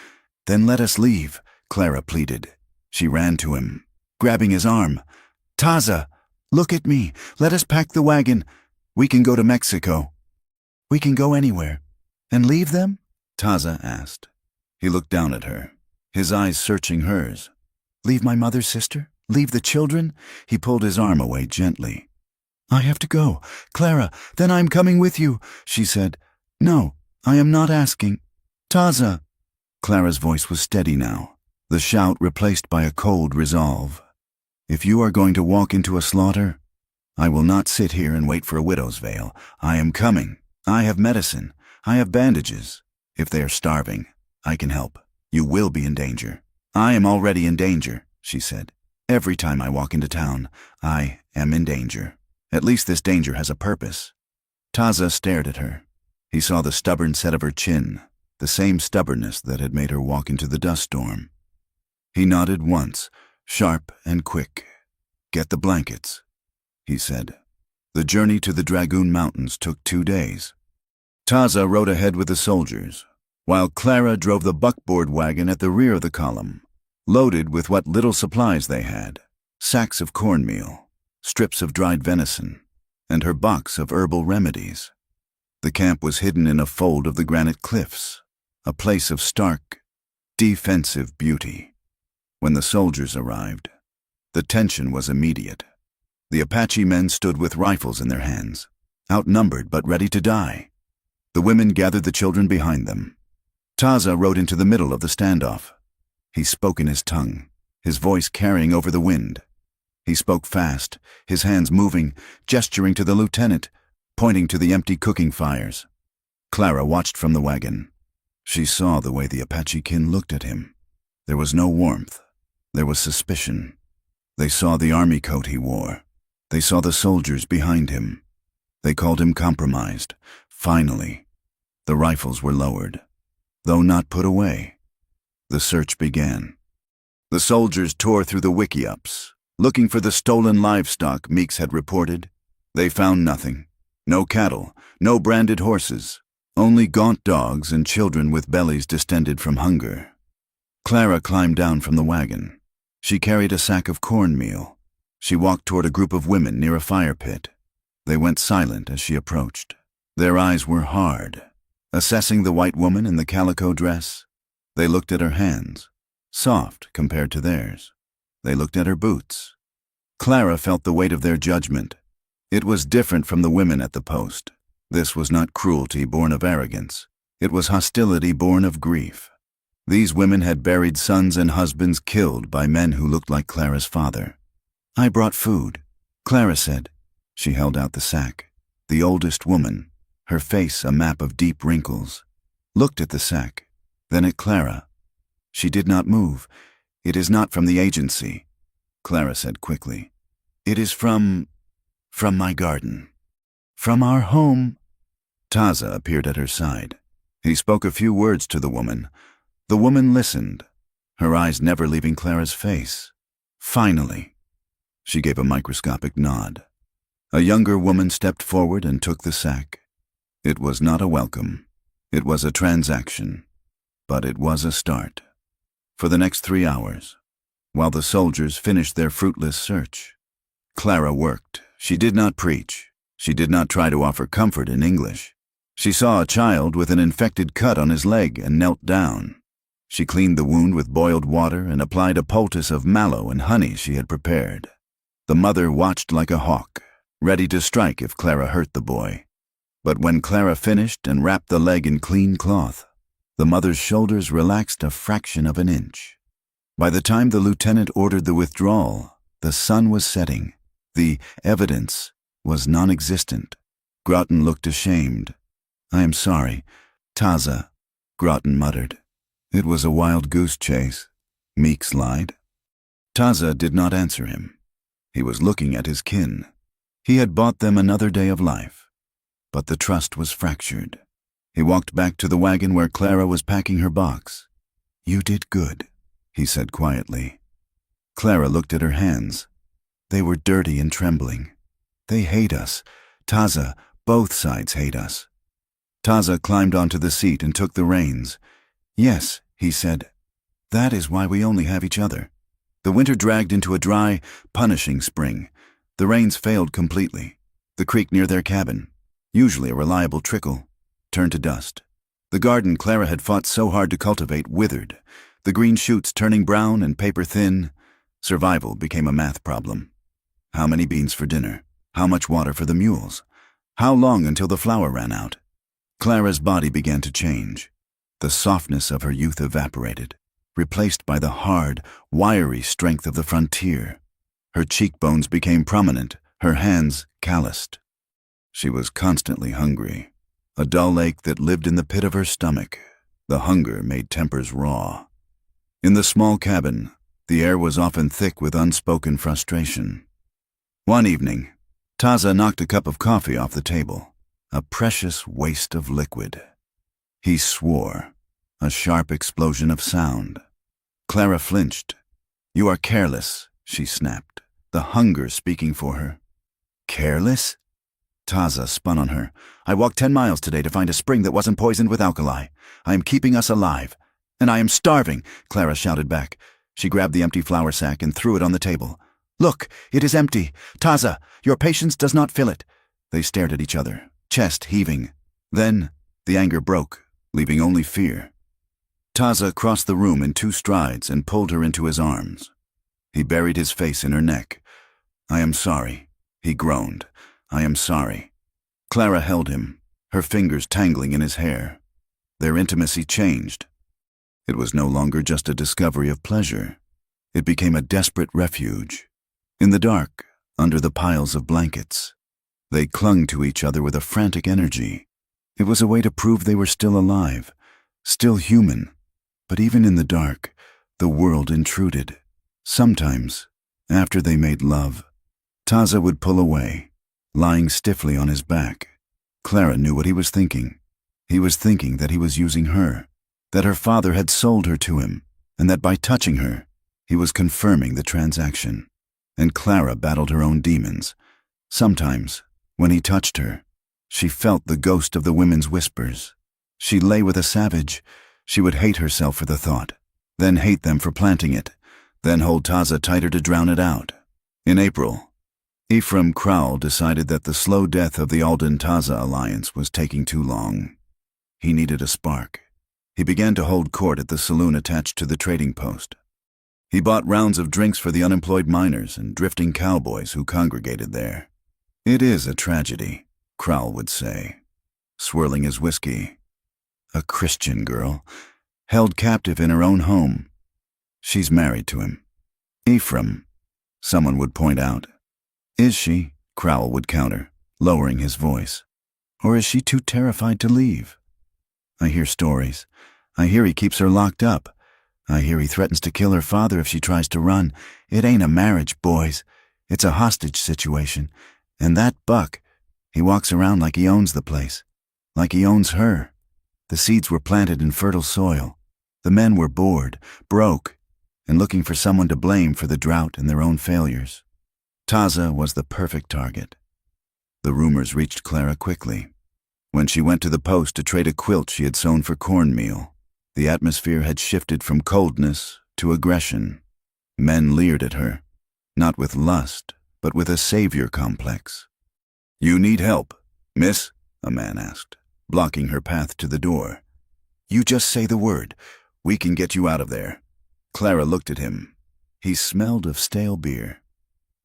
Then let us leave," Clara pleaded. She ran to him, grabbing his arm. "Taza, look at me. Let us pack the wagon. We can go to Mexico." "We can go anywhere. And leave them?" Taza asked. He looked down at her, his eyes searching hers. "Leave my mother's sister? Leave the children? He pulled his arm away gently. I have to go. Clara, then I'm coming with you, she said. No, I am not asking. Taza. Clara's voice was steady now, the shout replaced by a cold resolve. If you are going to walk into a slaughter, I will not sit here and wait for a widow's veil. I am coming. I have medicine. I have bandages. If they are starving, I can help. You will be in danger. I am already in danger, she said. Every time I walk into town, I am in danger. At least this danger has a purpose. Taza stared at her. He saw the stubborn set of her chin, the same stubbornness that had made her walk into the dust storm. He nodded once, sharp and quick. Get the blankets, he said. The journey to the Dragoon Mountains took 2 days. Taza rode ahead with the soldiers, while Clara drove the buckboard wagon at the rear of the column, loaded with what little supplies they had, sacks of cornmeal, strips of dried venison, and her box of herbal remedies. The camp was hidden in a fold of the granite cliffs, a place of stark, defensive beauty. When the soldiers arrived, the tension was immediate. The Apache men stood with rifles in their hands, outnumbered but ready to die. The women gathered the children behind them. Taza rode into the middle of the standoff. He spoke in his tongue, his voice carrying over the wind. He spoke fast, his hands moving, gesturing to the lieutenant, pointing to the empty cooking fires. Clara watched from the wagon. She saw the way the Apache kin looked at him. There was no warmth. There was suspicion. They saw the army coat he wore. They saw the soldiers behind him. They called him compromised. Finally, the rifles were lowered, though not put away. The search began. The soldiers tore through the wiki-ups, looking for the stolen livestock Meeks had reported. They found nothing. No cattle, no branded horses, only gaunt dogs and children with bellies distended from hunger. Clara climbed down from the wagon. She carried a sack of cornmeal. She walked toward a group of women near a fire pit. They went silent as she approached. Their eyes were hard, assessing the white woman in the calico dress. They looked at her hands, soft compared to theirs. They looked at her boots. Clara felt the weight of their judgment. It was different from the women at the post. This was not cruelty born of arrogance. It was hostility born of grief. These women had buried sons and husbands killed by men who looked like Clara's father. I brought food, Clara said. She held out the sack. The oldest woman, her face a map of deep wrinkles, looked at the sack, then at Clara. She did not move. It is not from the agency, Clara said quickly. It is from my garden. From our home. Taza appeared at her side. He spoke a few words to the woman. The woman listened, her eyes never leaving Clara's face. Finally, she gave a microscopic nod. A younger woman stepped forward and took the sack. It was not a welcome. It was a transaction. But it was a start. For the next 3 hours, while the soldiers finished their fruitless search, Clara worked. She did not preach. She did not try to offer comfort in English. She saw a child with an infected cut on his leg and knelt down. She cleaned the wound with boiled water and applied a poultice of mallow and honey she had prepared. The mother watched like a hawk, ready to strike if Clara hurt the boy. But when Clara finished and wrapped the leg in clean cloth, the mother's shoulders relaxed a fraction of an inch. By the time the lieutenant ordered the withdrawal, the sun was setting. The evidence was non-existent. Groton looked ashamed. I am sorry, Taza, Groton muttered. It was a wild goose chase, Meeks lied. Taza did not answer him. He was looking at his kin. He had bought them another day of life, but the trust was fractured. He walked back to the wagon where Clara was packing her box. You did good, he said quietly. Clara looked at her hands. They were dirty and trembling. They hate us. Taza, both sides hate us. Taza climbed onto the seat and took the reins. Yes, he said. That is why we only have each other. The winter dragged into a dry, punishing spring. The rains failed completely. The creek near their cabin, usually a reliable trickle, turned to dust. The garden Clara had fought so hard to cultivate withered, the green shoots turning brown and paper thin. Survival became a math problem. How many beans for dinner? How much water for the mules? How long until the flour ran out? Clara's body began to change. The softness of her youth evaporated, replaced by the hard, wiry strength of the frontier. Her cheekbones became prominent, her hands calloused. She was constantly hungry, a dull ache that lived in the pit of her stomach. The hunger made tempers raw. In the small cabin, the air was often thick with unspoken frustration. One evening, Taza knocked a cup of coffee off the table, a precious waste of liquid. He swore, a sharp explosion of sound. Clara flinched. "You are careless," she snapped, the hunger speaking for her. "Careless?" Taza spun on her. "I walked 10 miles today to find a spring that wasn't poisoned with alkali. I am keeping us alive. And I am starving," Clara shouted back. She grabbed the empty flour sack and threw it on the table. "Look, it is empty. Taza, your patience does not fill it." They stared at each other, chest heaving. Then the anger broke, leaving only fear. Taza crossed the room in 2 strides and pulled her into his arms. He buried his face in her neck. "I am sorry," he groaned. "I am sorry." Clara held him, her fingers tangling in his hair. Their intimacy changed. It was no longer just a discovery of pleasure. It became a desperate refuge. In the dark, under the piles of blankets, they clung to each other with a frantic energy. It was a way to prove they were still alive, still human. But even in the dark, the world intruded. Sometimes, after they made love, Taza would pull away, lying stiffly on his back. Clara knew what he was thinking. He was thinking that he was using her, that her father had sold her to him, and that by touching her, he was confirming the transaction. And Clara battled her own demons. Sometimes, when he touched her, she felt the ghost of the women's whispers. She lay with a savage. She would hate herself for the thought, then hate them for planting it, then hold Taza tighter to drown it out. In April, Ephraim Crowell decided that the slow death of the Alden-Taza alliance was taking too long. He needed a spark. He began to hold court at the saloon attached to the trading post. He bought rounds of drinks for the unemployed miners and drifting cowboys who congregated there. "It is a tragedy," Crowell would say, swirling his whiskey. "A Christian girl, held captive in her own home. She's married to him. Ephraim," someone would point out. "Is she?" Crowell would counter, lowering his voice. "Or is she too terrified to leave? I hear stories. I hear he keeps her locked up. I hear he threatens to kill her father if she tries to run. It ain't a marriage, boys. It's a hostage situation. And that Buck, he walks around like he owns the place, like he owns her. The seeds were planted in fertile soil. The men were bored, broke, and looking for someone to blame for the drought and their own failures. Taza was the perfect target. The rumors reached Clara quickly. When she went to the post to trade a quilt she had sewn for cornmeal, the atmosphere had shifted from coldness to aggression. Men leered at her, not with lust, but with a savior complex. "You need help, miss?" a man asked, blocking her path to the door. "You just say the word. We can get you out of there." Clara looked at him. He smelled of stale beer.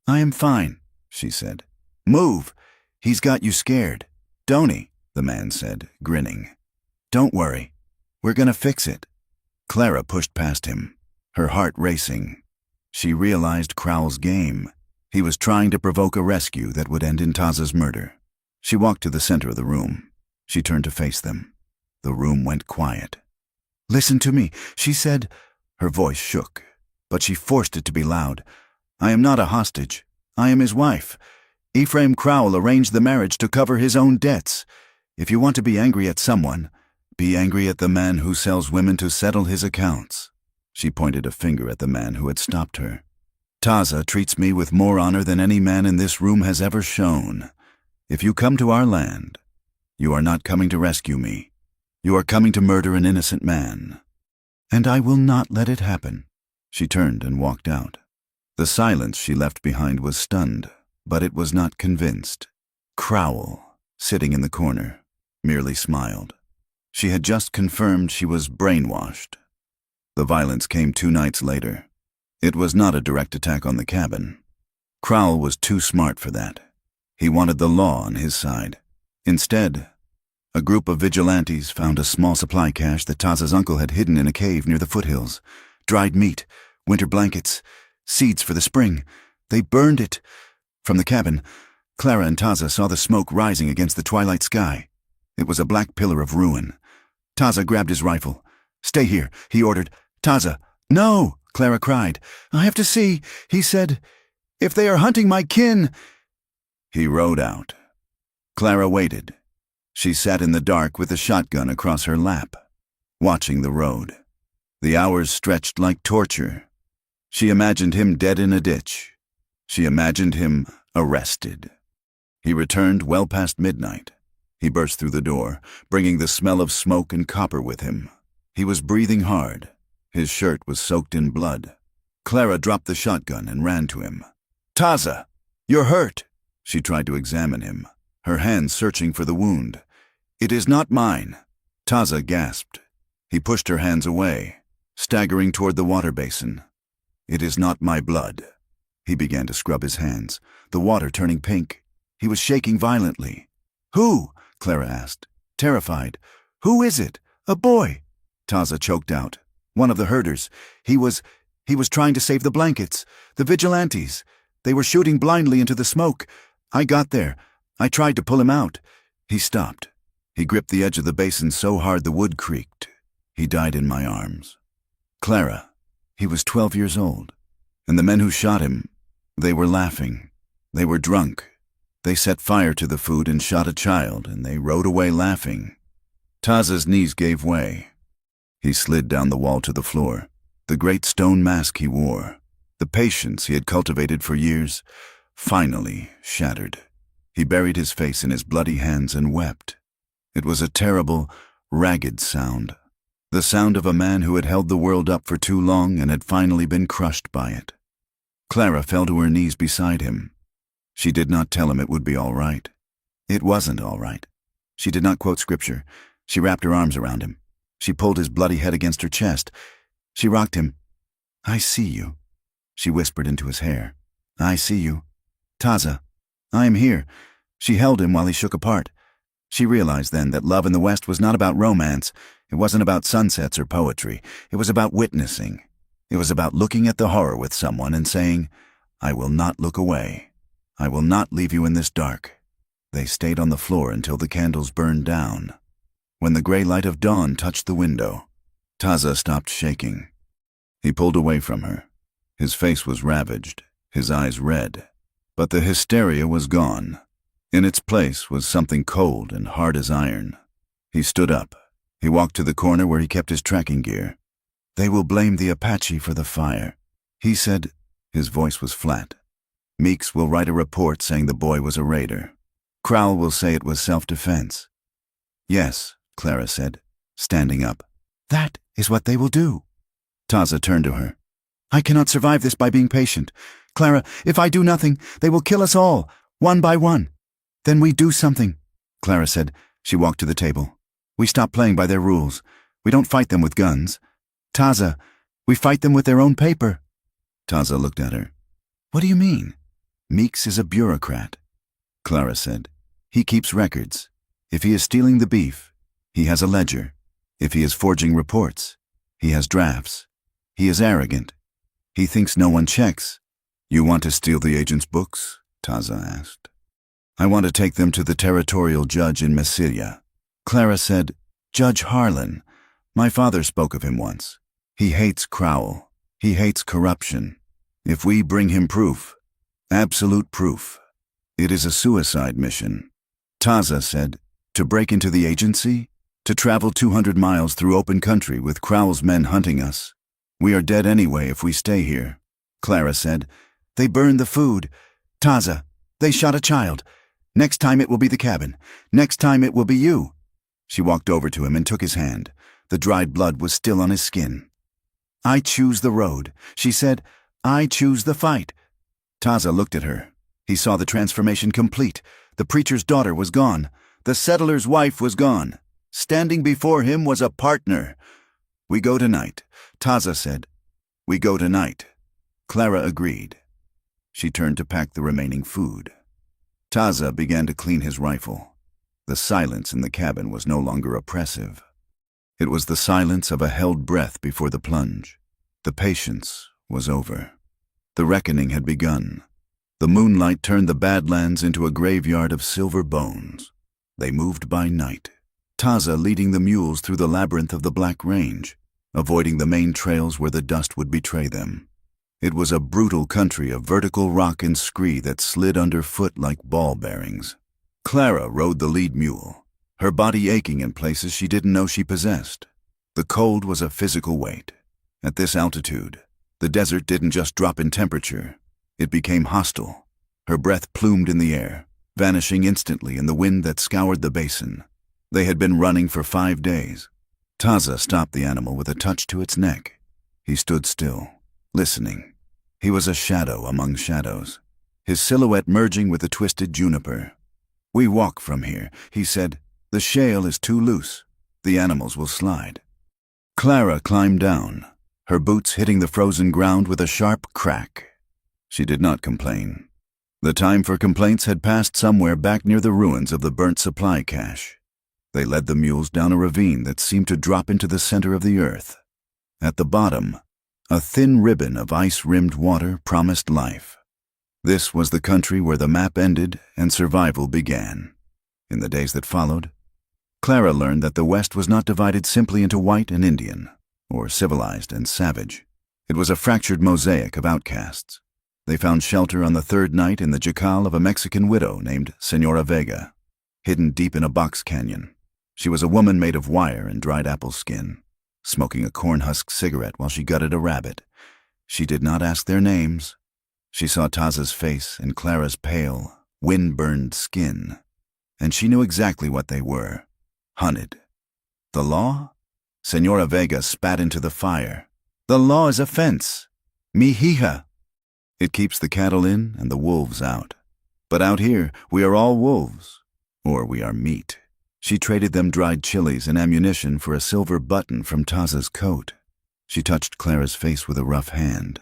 "I am fine," she said. "Move. He's got you scared. Don't he?" the man said, grinning. "Don't worry. We're gonna fix it." Clara pushed past him, her heart racing. She realized Crowell's game. He was trying to provoke a rescue that would end in Taza's murder. She walked to the center of the room. She turned to face them. The room went quiet. "Listen to me," she said. Her voice shook, but she forced it to be loud. "I am not a hostage. I am his wife. Ephraim Crowell arranged the marriage to cover his own debts. If you want to be angry at someone, be angry at the man who sells women to settle his accounts." She pointed a finger at the man who had stopped her. "Taza treats me with more honor than any man in this room has ever shown. If you come to our land, you are not coming to rescue me. You are coming to murder an innocent man. And I will not let it happen." She turned and walked out. The silence she left behind was stunned, but it was not convinced. Crowell, sitting in the corner, merely smiled. She had just confirmed she was brainwashed. The violence came 2 nights later. It was not a direct attack on the cabin. Crowell was too smart for that. He wanted the law on his side. Instead, a group of vigilantes found a small supply cache that Taza's uncle had hidden in a cave near the foothills. Dried meat, winter blankets, seeds for the spring. They burned it. From the cabin, Clara and Taza saw the smoke rising against the twilight sky. It was a black pillar of ruin. Taza grabbed his rifle. "Stay here," he ordered. "Taza." "No," Clara cried. "I have to see," he said. "If they are hunting my kin." He rode out. Clara waited. She sat in the dark with a shotgun across her lap, watching the road. The hours stretched like torture. She imagined him dead in a ditch. She imagined him arrested. He returned well past midnight. He burst through the door, bringing the smell of smoke and copper with him. He was breathing hard. His shirt was soaked in blood. Clara dropped the shotgun and ran to him. "Taza, you're hurt." She tried to examine him, her hands searching for the wound. "It is not mine." Taza gasped. He pushed her hands away, staggering toward the water basin. "It is not my blood." He began to scrub his hands, the water turning pink. He was shaking violently. "Who?" Clara asked, terrified. "Who is it? A boy?" Taza choked out. "One of the herders. He was trying to save the blankets. The vigilantes. They were shooting blindly into the smoke. I got there. I tried to pull him out." He stopped. He gripped the edge of the basin so hard the wood creaked. He died in my arms. Clara. He was 12 years old. And the men who shot him, they were laughing. They were drunk. They set fire to the food and shot a child, and they rode away laughing. Taza's knees gave way. He slid down the wall to the floor. The great stone mask he wore, the patience he had cultivated for years, finally shattered. He buried his face in his bloody hands and wept. It was a terrible, ragged sound. The sound of a man who had held the world up for too long and had finally been crushed by it. Clara fell to her knees beside him. She did not tell him it would be all right. It wasn't all right. She did not quote scripture. She wrapped her arms around him. She pulled his bloody head against her chest. She rocked him. "I see you," she whispered into his hair. "I see you. Taza, I am here." She held him while he shook apart. She realized then that love in the West was not about romance. It wasn't about sunsets or poetry. It was about witnessing. It was about looking at the horror with someone and saying, "I will not look away. I will not leave you in this dark." They stayed on the floor until the candles burned down. When the gray light of dawn touched the window, Taza stopped shaking. He pulled away from her. His face was ravaged, his eyes red. But the hysteria was gone. In its place was something cold and hard as iron. He stood up. He walked to the corner where he kept his tracking gear. "They will blame the Apache for the fire," he said. His voice was flat. "Meeks will write a report saying the boy was a raider. Crowell will say it was self-defense." "Yes," Clara said, standing up. "That is what they will do." Taza turned to her. "I cannot survive this by being patient. Clara, if I do nothing, they will kill us all, one by one." "Then we do something," Clara said. She walked to the table. "We stop playing by their rules. We don't fight them with guns. Taza, we fight them with their own paper." Taza looked at her. "What do you mean?" "Meeks is a bureaucrat," Clara said. "He keeps records. If he is stealing the beef, he has a ledger. If he is forging reports, he has drafts. He is arrogant. He thinks no one checks." "You want to steal the agent's books?" Taza asked. "I want to take them to the territorial judge in Massilia." Clara said, "Judge Harlan. My father spoke of him once. He hates Crowell. He hates corruption. If we bring him proof, absolute proof, it is a suicide mission." Taza said, "To break into the agency? To travel 200 miles through open country with Crowell's men hunting us? We are dead anyway if we stay here." Clara said, "They burned the food. Taza, they shot a child. Next time it will be the cabin. Next time it will be you." She walked over to him and took his hand. The dried blood was still on his skin. "I choose the road," she said. "I choose the fight." Taza looked at her. He saw the transformation complete. The preacher's daughter was gone. The settler's wife was gone. Standing before him was a partner. "We go tonight," Taza said. "We go tonight." Clara agreed. She turned to pack the remaining food. Taza began to clean his rifle. The silence in the cabin was no longer oppressive. It was the silence of a held breath before the plunge. The patience was over. The reckoning had begun. The moonlight turned the Badlands into a graveyard of silver bones. They moved by night, Taza leading the mules through the labyrinth of the Black Range, avoiding the main trails where the dust would betray them. It was a brutal country of vertical rock and scree that slid underfoot like ball bearings. Clara rode the lead mule, her body aching in places she didn't know she possessed. The cold was a physical weight. At this altitude, the desert didn't just drop in temperature. It became hostile. Her breath plumed in the air, vanishing instantly in the wind that scoured the basin. They had been running for 5 days. Taza stopped the animal with a touch to its neck. He stood still, listening. He was a shadow among shadows, his silhouette merging with the twisted juniper. "We walk from here," he said. "The shale is too loose. The animals will slide." Clara climbed down, her boots hitting the frozen ground with a sharp crack. She did not complain. The time for complaints had passed somewhere back near the ruins of the burnt supply cache. They led the mules down a ravine that seemed to drop into the center of the earth. At the bottom, a thin ribbon of ice-rimmed water promised life. This was the country where the map ended and survival began. In the days that followed, Clara learned that the West was not divided simply into white and Indian, or civilized and savage. It was a fractured mosaic of outcasts. They found shelter on the third night in the jacal of a Mexican widow named Senora Vega, hidden deep in a box canyon. She was a woman made of wire and dried apple skin, smoking a corn-husk cigarette while she gutted a rabbit. She did not ask their names. She saw Taza's face and Clara's pale, wind-burned skin, and she knew exactly what they were. Hunted. The law? Senora Vega spat into the fire. "The law is a fence. Mi hija. It keeps the cattle in and the wolves out. But out here, we are all wolves. Or we are meat." She traded them dried chilies and ammunition for a silver button from Taza's coat. She touched Clara's face with a rough hand.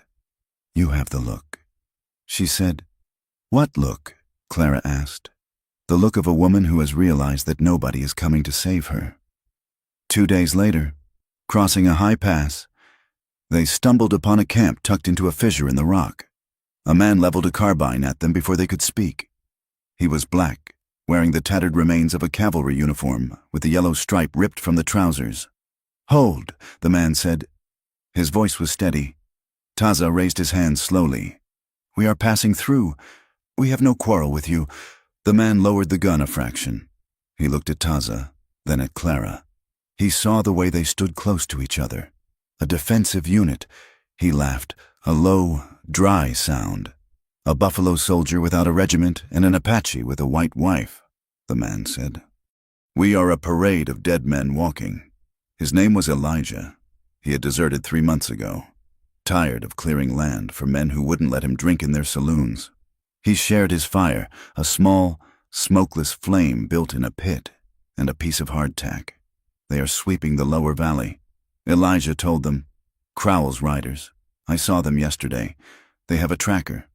"You have the look," she said. "What look?" Clara asked. "The look of a woman who has realized that nobody is coming to save her." 2 days later, crossing a high pass, they stumbled upon a camp tucked into a fissure in the rock. A man leveled a carbine at them before they could speak. He was black, wearing the tattered remains of a cavalry uniform with the yellow stripe ripped from the trousers. "Hold," the man said. His voice was steady. Taza raised his hand slowly. "We are passing through. We have no quarrel with you." The man lowered the gun a fraction. He looked at Taza, then at Clara. He saw the way they stood close to each other. A defensive unit. He laughed, a low, dry sound. "A buffalo soldier without a regiment and an Apache with a white wife," the man said. "We are a parade of dead men walking." His name was Elijah. He had deserted 3 months ago, tired of clearing land for men who wouldn't let him drink in their saloons. He shared his fire, a small, smokeless flame built in a pit, and a piece of hardtack. "They are sweeping the lower valley," Elijah told them. "Crowell's riders. I saw them yesterday. They have a tracker.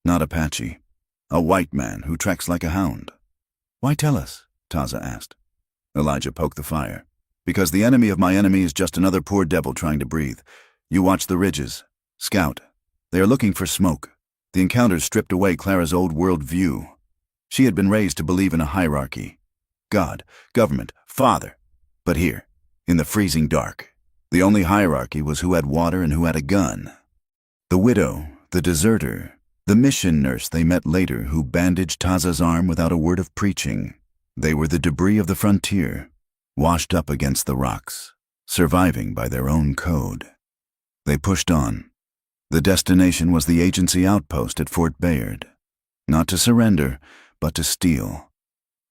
Not Apache. A white man who treks like a hound." "Why tell us?" Taza asked. Elijah poked the fire. "Because the enemy of my enemy is just another poor devil trying to breathe. You watch the ridges. Scout. They are looking for smoke." The encounters stripped away Clara's old world view. She had been raised to believe in a hierarchy. God, government, father. But here, in the freezing dark, the only hierarchy was who had water and who had a gun. The widow, the deserter, the mission nurse they met later who bandaged Taza's arm without a word of preaching. They were the debris of the frontier, washed up against the rocks, surviving by their own code. They pushed on. The destination was the agency outpost at Fort Bayard. Not to surrender, but to steal.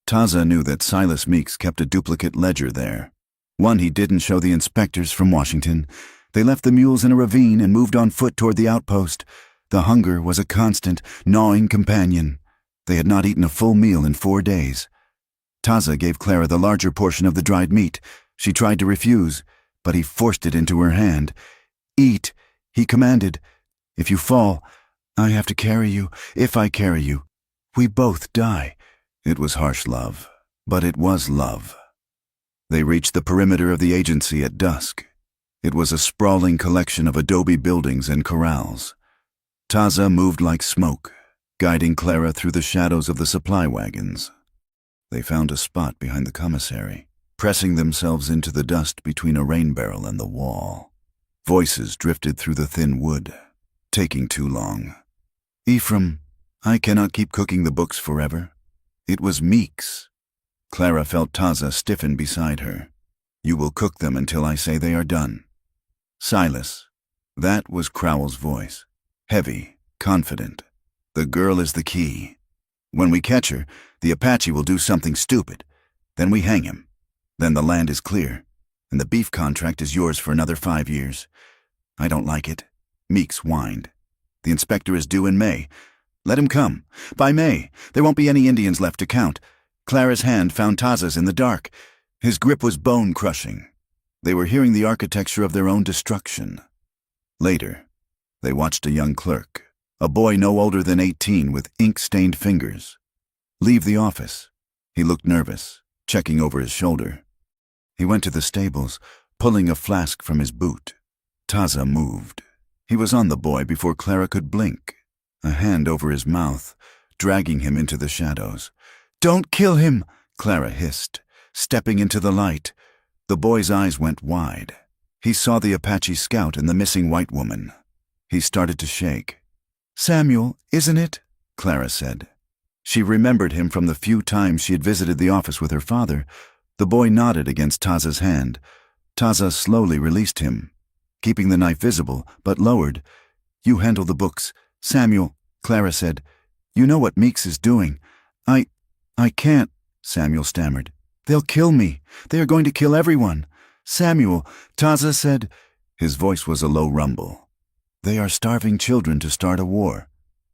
Taza knew that Silas Meeks kept a duplicate ledger there. One he didn't show the inspectors from Washington. They left the mules in a ravine and moved on foot toward the outpost. The hunger was a constant, gnawing companion. They had not eaten a full meal in 4 days. Taza gave Clara the larger portion of the dried meat. She tried to refuse, but he forced it into her hand. "Eat," he commanded. If you fall, I have to carry you. If I carry you, we both die. It was harsh love, but it was love. They reached the perimeter of the agency at dusk. It was a sprawling collection of adobe buildings and corrals. Taza moved like smoke, guiding Clara through the shadows of the supply wagons. They found a spot behind the commissary, pressing themselves into the dust between a rain barrel and the wall. Voices drifted through the thin wood, taking too long. Ephraim, I cannot keep cooking the books forever. It was Meeks. Clara felt Taza stiffen beside her. You will cook them until I say they are done. Silas. That was Crowell's voice. Heavy, confident. The girl is the key. When we catch her, the Apache will do something stupid. Then we hang him. Then the land is clear, and the beef contract is yours for another 5 years. I don't like it. Meeks whined. The inspector is due in May. Let him come. By May, there won't be any Indians left to count. Clara's hand found Taza's in the dark. His grip was bone-crushing. They were hearing the architecture of their own destruction. Later, they watched a young clerk, a boy no older than 18 with ink-stained fingers, leave the office. He looked nervous, checking over his shoulder. He went to the stables, pulling a flask from his boot. Taza moved. He was on the boy before Clara could blink, a hand over his mouth, dragging him into the shadows. Don't kill him, Clara hissed, stepping into the light. The boy's eyes went wide. He saw the Apache scout and the missing white woman. He started to shake. Samuel, isn't it? Clara said. She remembered him from the few times she had visited the office with her father. The boy nodded against Taza's hand. Taza slowly released him, keeping the knife visible, but lowered. You handle the books. Samuel, Clara said. You know what Meeks is doing. I can't, Samuel stammered. They'll kill me. They are going to kill everyone. Samuel, Taza said. His voice was a low rumble. They are starving children to start a war.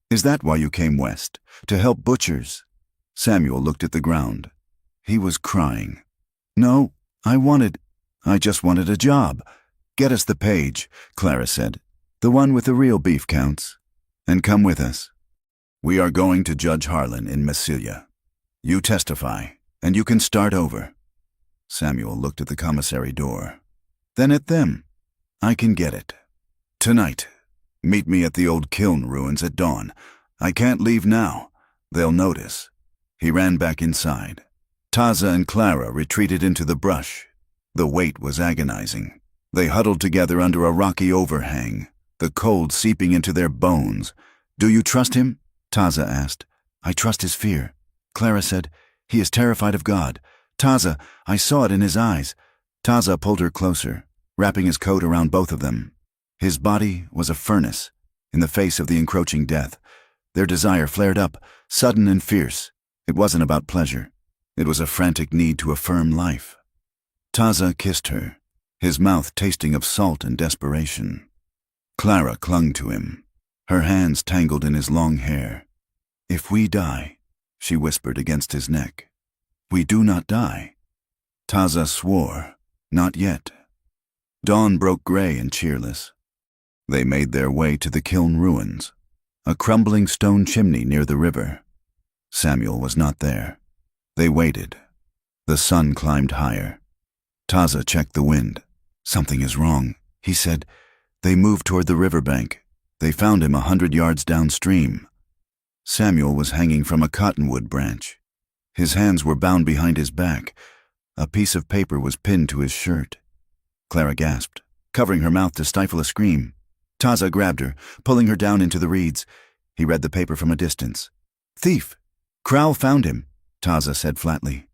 Is that why you came west? To help butchers? Samuel looked at the ground. He was crying. No, I just wanted a job. Get us the page, Clara said. The one with the real beef counts. And come with us. We are going to Judge Harlan in Massilia. You testify, and you can start over. Samuel looked at the commissary door. Then at them. I can get it. Tonight. Meet me at the old kiln ruins at dawn. I can't leave now. They'll notice. He ran back inside. Taza and Clara retreated into the brush. The weight was agonizing. They huddled together under a rocky overhang, the cold seeping into their bones. Do you trust him? Taza asked. I trust his fear. Clara said, he is terrified of God. Taza, I saw it in his eyes. Taza pulled her closer, wrapping his coat around both of them. His body was a furnace, in the face of the encroaching death. Their desire flared up, sudden and fierce. It wasn't about pleasure. It was a frantic need to affirm life. Taza kissed her, his mouth tasting of salt and desperation. Clara clung to him, her hands tangled in his long hair. If we die, she whispered against his neck. We do not die. Taza swore, not yet. Dawn broke gray and cheerless. They made their way to the kiln ruins, a crumbling stone chimney near the river. Samuel was not there. They waited. The sun climbed higher. Taza checked the wind. Something is wrong, he said. They moved toward the riverbank. They found him 100 yards downstream. Samuel was hanging from a cottonwood branch. His hands were bound behind his back. A piece of paper was pinned to his shirt. Clara gasped, covering her mouth to stifle a scream. Taza grabbed her, pulling her down into the reeds. He read the paper from a distance. Thief! Crowell found him, Taza said flatly.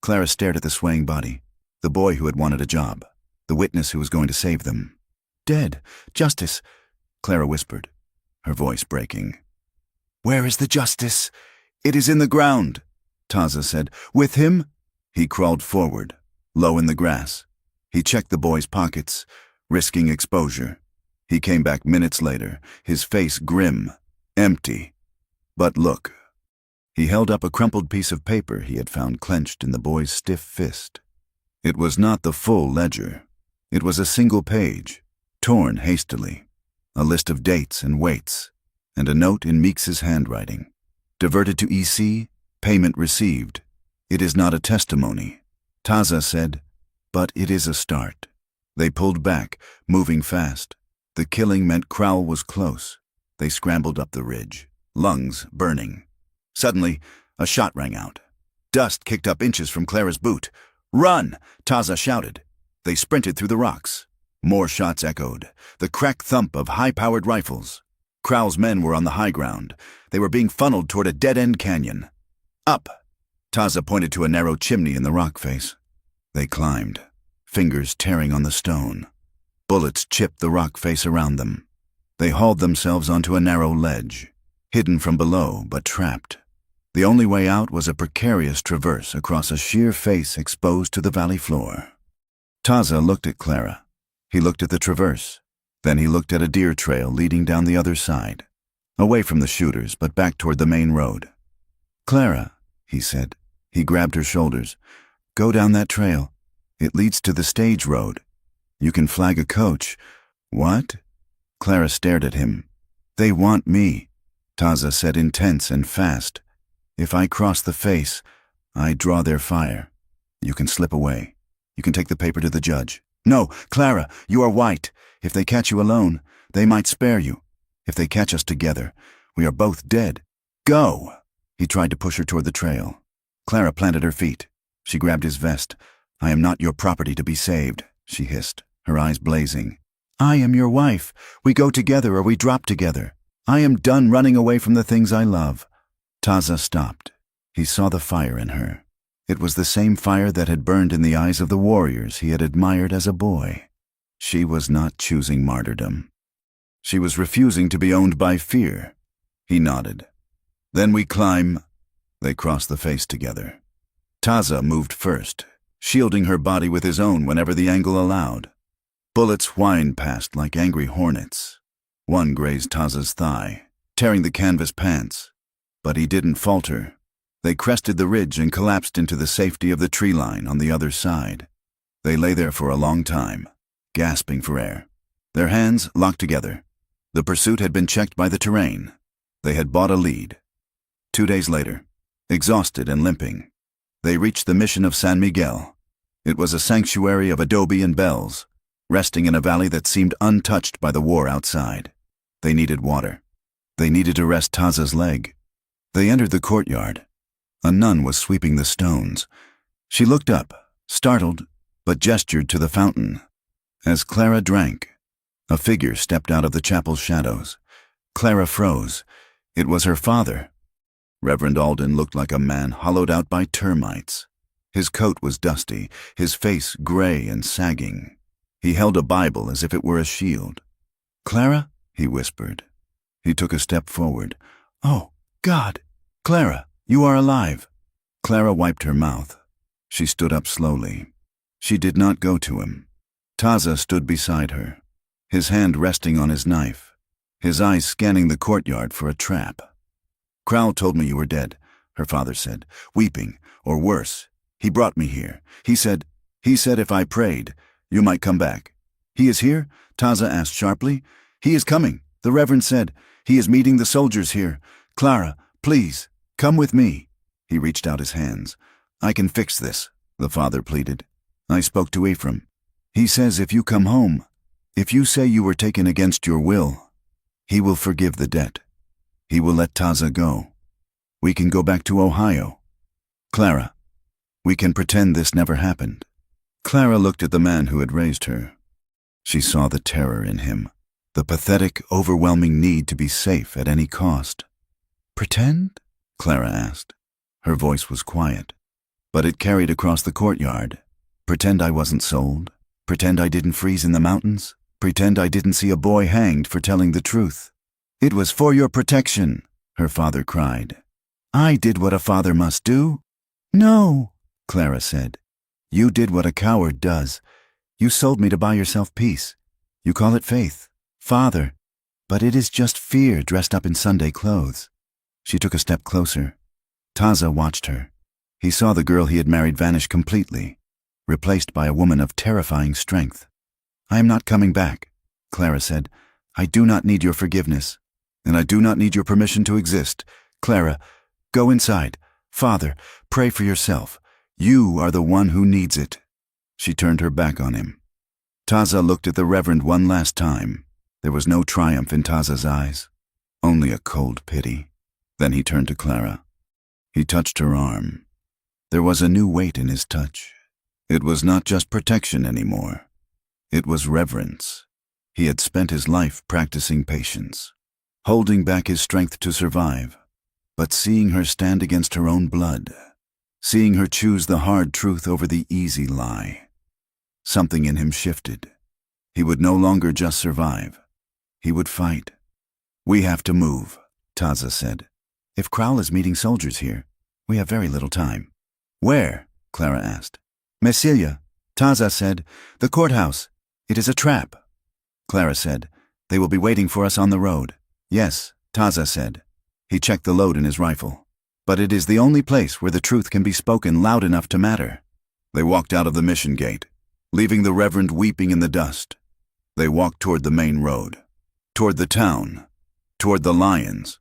Clara stared at the swaying body, the boy who had wanted a job, the witness who was going to save them. Dead. Justice, Clara whispered, her voice breaking. Where is the justice? It is in the ground, Taza said. With him? He crawled forward, low in the grass. He checked the boy's pockets, risking exposure. He came back minutes later, his face grim, empty. But look. He held up a crumpled piece of paper he had found clenched in the boy's stiff fist. It was not the full ledger. It was a single page, torn hastily. a list of dates and weights, and a note in Meeks's handwriting. Diverted to EC, payment received. It is not a testimony, Taza said, but it is a start. They pulled back, moving fast. The killing meant Crowell was close. They scrambled up the ridge, lungs burning. Suddenly, a shot rang out. Dust kicked up inches from Clara's boot. "Run!" Taza shouted. They sprinted through the rocks. More shots echoed, the cracked thump of high-powered rifles. Crowell's men were on the high ground. They were being funneled toward a dead-end canyon. "Up!" Taza pointed to a narrow chimney in the rock face. They climbed, fingers tearing on the stone. Bullets chipped the rock face around them. They hauled themselves onto a narrow ledge, hidden from below but trapped. The only way out was a precarious traverse across a sheer face exposed to the valley floor. Taza looked at Clara. He looked at the traverse. Then he looked at a deer trail leading down the other side, away from the shooters but back toward the main road. "Clara," he said. He grabbed her shoulders. "Go down that trail. It leads to the stage road. You can flag a coach." "What?" Clara stared at him. "They want me," Taza said, intense and fast. "If I cross the face, I draw their fire. You can slip away. You can take the paper to the judge." "No, Clara, you are white. If they catch you alone, they might spare you. If they catch us together, we are both dead. Go!" He tried to push her toward the trail. Clara planted her feet. She grabbed his vest. "I am not your property to be saved," she hissed, her eyes blazing. "I am your wife. We go together or we drop together. I am done running away from the things I love." Taza stopped. He saw the fire in her. It was the same fire that had burned in the eyes of the warriors he had admired as a boy. She was not choosing martyrdom. She was refusing to be owned by fear. He nodded. "Then we climb." They crossed the face together. Taza moved first, shielding her body with his own whenever the angle allowed. Bullets whined past like angry hornets. One grazed Taza's thigh, tearing the canvas pants. But he didn't falter. They crested the ridge and collapsed into the safety of the tree line on the other side. They lay there for a long time, gasping for air, their hands locked together. The pursuit had been checked by the terrain. They had bought a lead. 2 days later, exhausted and limping, they reached the mission of San Miguel. It was a sanctuary of adobe and bells, resting in a valley that seemed untouched by the war outside. They needed water. They needed to rest Taza's leg. They entered the courtyard. A nun was sweeping the stones. She looked up, startled, but gestured to the fountain. As Clara drank, a figure stepped out of the chapel's shadows. Clara froze. It was her father. Reverend Alden looked like a man hollowed out by termites. His coat was dusty, his face gray and sagging. He held a Bible as if it were a shield. "Clara?" he whispered. He took a step forward. "Oh, God! Clara, you are alive!" Clara wiped her mouth. She stood up slowly. She did not go to him. Taza stood beside her, his hand resting on his knife, his eyes scanning the courtyard for a trap. "Crowell told me you were dead," her father said, weeping, or worse. "He brought me here. He said if I prayed, you might come back." "He is here?" Taza asked sharply. "He is coming," the Reverend said. "He is meeting the soldiers here. Clara, please, come with me." He reached out his hands. "I can fix this," the father pleaded. "I spoke to Ephraim. He says if you come home, if you say you were taken against your will, he will forgive the debt. He will let Taza go. We can go back to Ohio. Clara, we can pretend this never happened." Clara looked at the man who had raised her. She saw the terror in him, the pathetic, overwhelming need to be safe at any cost. "Pretend?" Clara asked. Her voice was quiet, but it carried across the courtyard. "Pretend I wasn't sold? Pretend I didn't freeze in the mountains? Pretend I didn't see a boy hanged for telling the truth?" "It was for your protection," her father cried. "I did what a father must do." "No," Clara said. "You did what a coward does. You sold me to buy yourself peace. You call it faith, father, but it is just fear dressed up in Sunday clothes." She took a step closer. Taza watched her. He saw the girl he had married vanish completely, replaced by a woman of terrifying strength. "I am not coming back," Clara said. I do not need your forgiveness, and I do not need your permission to exist. Clara, go inside. Father, pray for yourself. You are the one who needs it." She turned her back on him. Taza looked at the Reverend one last time. There was no triumph in Taza's eyes, only a cold pity. Then he turned to Clara. He touched her arm. There was a new weight in his touch. It was not just protection anymore. It was reverence. He had spent his life practicing patience, holding back his strength to survive, but seeing her stand against her own blood, seeing her choose the hard truth over the easy lie. Something in him shifted. He would no longer just survive. He would fight. "We have to move," Taza said. "If Crowell is meeting soldiers here, we have very little time." "Where?" Clara asked. "Messilia," Taza said. "The courthouse. It is a trap." Clara said, "They will be waiting for us on the road." "Yes," Taza said. He checked the load in his rifle. "But it is the only place where the truth can be spoken loud enough to matter." They walked out of the mission gate, leaving the Reverend weeping in the dust. They walked toward the main road, toward the town, toward the lions.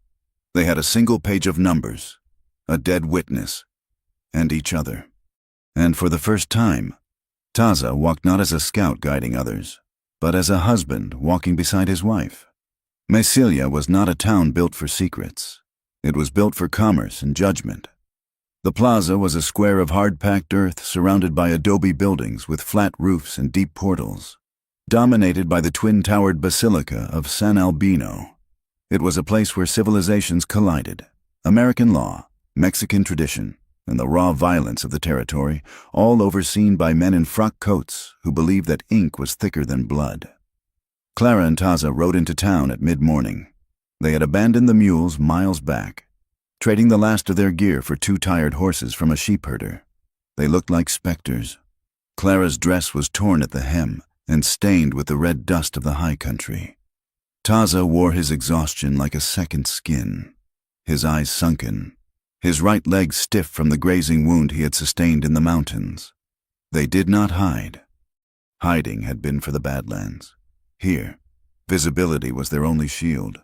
They had a single page of numbers, a dead witness, and each other. And for the first time, Taza walked not as a scout guiding others, but as a husband walking beside his wife. Messilia was not a town built for secrets. It was built for commerce and judgment. The plaza was a square of hard-packed earth surrounded by adobe buildings with flat roofs and deep portals, dominated by the twin-towered basilica of San Albino. It was a place where civilizations collided. American law, Mexican tradition, and the raw violence of the territory, all overseen by men in frock coats who believed that ink was thicker than blood. Clara and Taza rode into town at mid-morning. They had abandoned the mules miles back, trading the last of their gear for 2 tired horses from a sheepherder. They looked like specters. Clara's dress was torn at the hem and stained with the red dust of the high country. Taza wore his exhaustion like a second skin, his eyes sunken, his right leg stiff from the grazing wound he had sustained in the mountains. They did not hide. Hiding had been for the Badlands. Here, visibility was their only shield.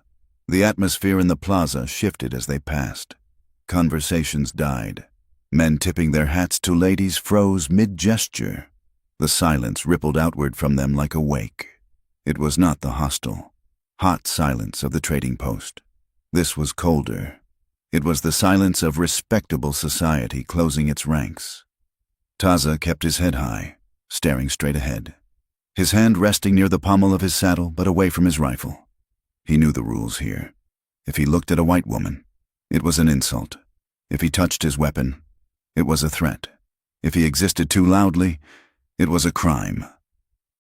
The atmosphere in the plaza shifted as they passed. Conversations died. Men tipping their hats to ladies froze mid-gesture. The silence rippled outward from them like a wake. It was not the hostile, hot silence of the trading post. This was colder. It was the silence of respectable society closing its ranks. Taza kept his head high, staring straight ahead, his hand resting near the pommel of his saddle but away from his rifle. He knew the rules here. If he looked at a white woman, it was an insult. If he touched his weapon, it was a threat. If he existed too loudly, it was a crime.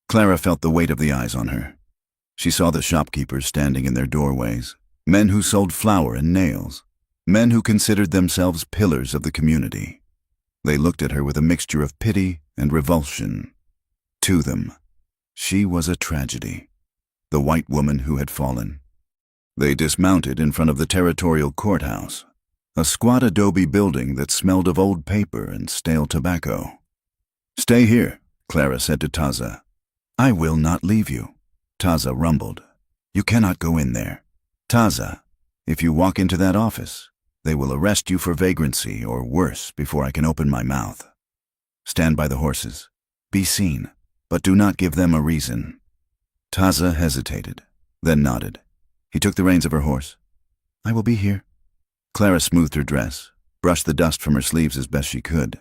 Clara felt the weight of the eyes on her. She saw the shopkeepers standing in their doorways, men who sold flour and nails, men who considered themselves pillars of the community. They looked at her with a mixture of pity and revulsion. To them, she was a tragedy, the white woman who had fallen. They dismounted in front of the territorial courthouse, a squat adobe building that smelled of old paper and stale tobacco. "Stay here," Clara said to Taza. "I will not leave you," Taza rumbled. "You cannot go in there. Taza, if you walk into that office, they will arrest you for vagrancy or worse before I can open my mouth. Stand by the horses. Be seen, but do not give them a reason." Taza hesitated, then nodded. He took the reins of her horse. "I will be here." Clara smoothed her dress, brushed the dust from her sleeves as best she could,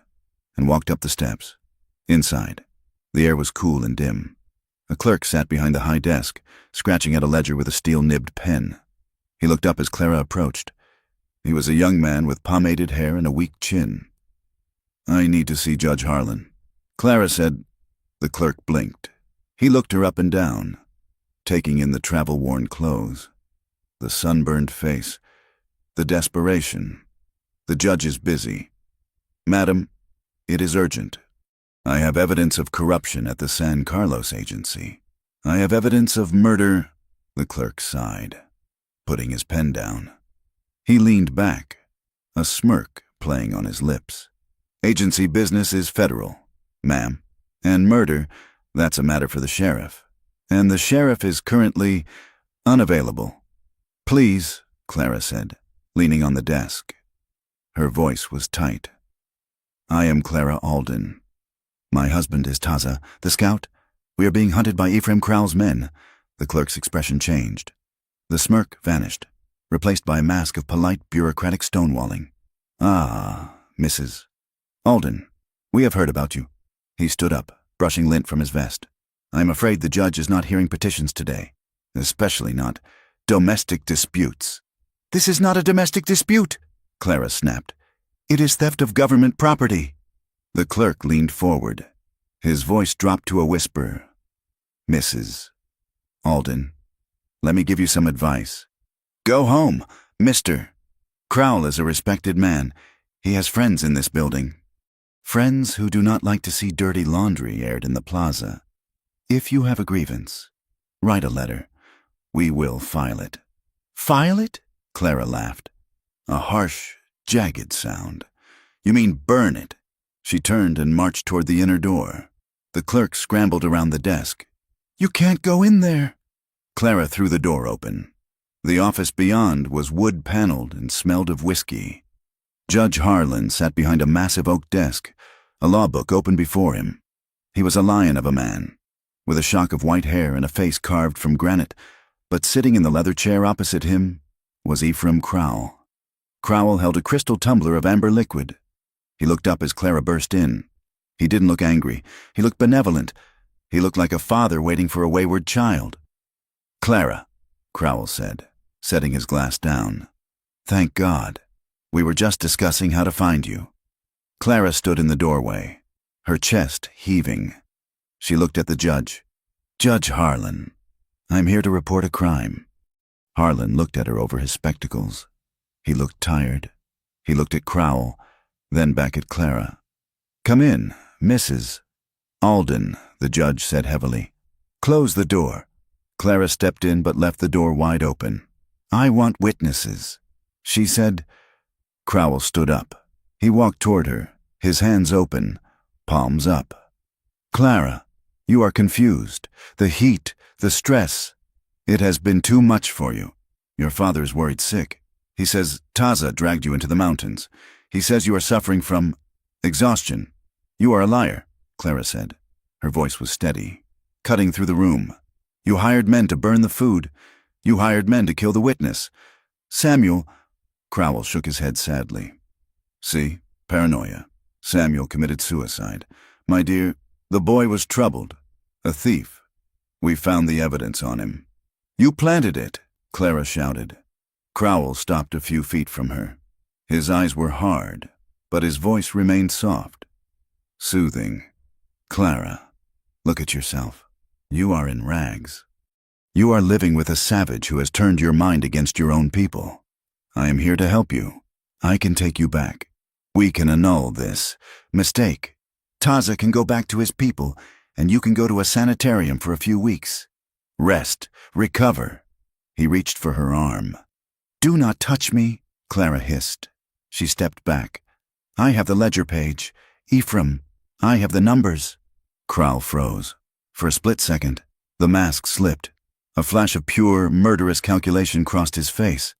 and walked up the steps. Inside, the air was cool and dim. A clerk sat behind the high desk, scratching at a ledger with a steel-nibbed pen. He looked up as Clara approached. He was a young man with pomaded hair and a weak chin. "I need to see Judge Harlan," Clara said. The clerk blinked. He looked her up and down, taking in the travel-worn clothes, the sunburned face, the desperation. "The judge is busy. Madam, it is urgent. I have evidence of corruption at the San Carlos agency. I have evidence of murder," the clerk sighed, putting his pen down. He leaned back, a smirk playing on his lips. "Agency business is federal, ma'am, and murder, that's a matter for the sheriff. And the sheriff is currently—" Unavailable. Please, Clara said, leaning on the desk. Her voice was tight. I am Clara Alden. My husband is Taza, the scout. We are being hunted by Ephraim Crowell's men. The clerk's expression changed. The smirk vanished, replaced by a mask of polite bureaucratic stonewalling. Ah, Mrs. Alden, we have heard about you. He stood up, brushing lint from his vest. I am afraid the judge is not hearing petitions today, especially not domestic disputes. This is not a domestic dispute, Clara snapped. It is theft of government property. The clerk leaned forward. His voice dropped to a whisper. Mrs. Alden, let me give you some advice. Go home, Mr. Crowell is a respected man. He has friends in this building. Friends who do not like to see dirty laundry aired in the plaza. If you have a grievance, write a letter. We will file it. File it? Clara laughed. A harsh, jagged sound. You mean burn it? She turned and marched toward the inner door. The clerk scrambled around the desk. You can't go in there. Clara threw the door open. The office beyond was wood-paneled and smelled of whiskey. Judge Harlan sat behind a massive oak desk, a law book open before him. He was a lion of a man, with a shock of white hair and a face carved from granite, but sitting in the leather chair opposite him was Ephraim Crowell. Crowell held a crystal tumbler of amber liquid. He looked up as Clara burst in. He didn't look angry. He looked benevolent. He looked like a father waiting for a wayward child. Clara, Crowell said, setting his glass down. Thank God. We were just discussing how to find you. Clara stood in the doorway, her chest heaving. She looked at the judge. Judge Harlan, I'm here to report a crime. Harlan looked at her over his spectacles. He looked tired. He looked at Crowell, then back at Clara. Come in, Mrs. Alden, the judge said heavily. Close the door. Clara stepped in but left the door wide open. I want witnesses, she said. Crowell stood up. He walked toward her, his hands open, palms up. Clara, you are confused. The heat, the stress. It has been too much for you. Your father's worried sick. He says Taza dragged you into the mountains. He says you are suffering from exhaustion. You are a liar, Clara said. Her voice was steady, cutting through the room. You hired men to burn the food. You hired men to kill the witness. Samuel, Crowell shook his head sadly. See, paranoia. Samuel committed suicide. My dear, the boy was troubled. A thief. We found the evidence on him. You planted it, Clara shouted. Crowell stopped a few feet from her. His eyes were hard, but his voice remained soft, soothing. Clara, look at yourself. You are in rags. You are living with a savage who has turned your mind against your own people. I am here to help you. I can take you back. We can annul this mistake. Taza can go back to his people, and you can go to a sanitarium for a few weeks. Rest, recover. He reached for her arm. Do not touch me, Clara hissed. She stepped back. I have the ledger page. Ephraim, I have the numbers. Crowell froze. For a split second, the mask slipped. A flash of pure, murderous calculation crossed his face.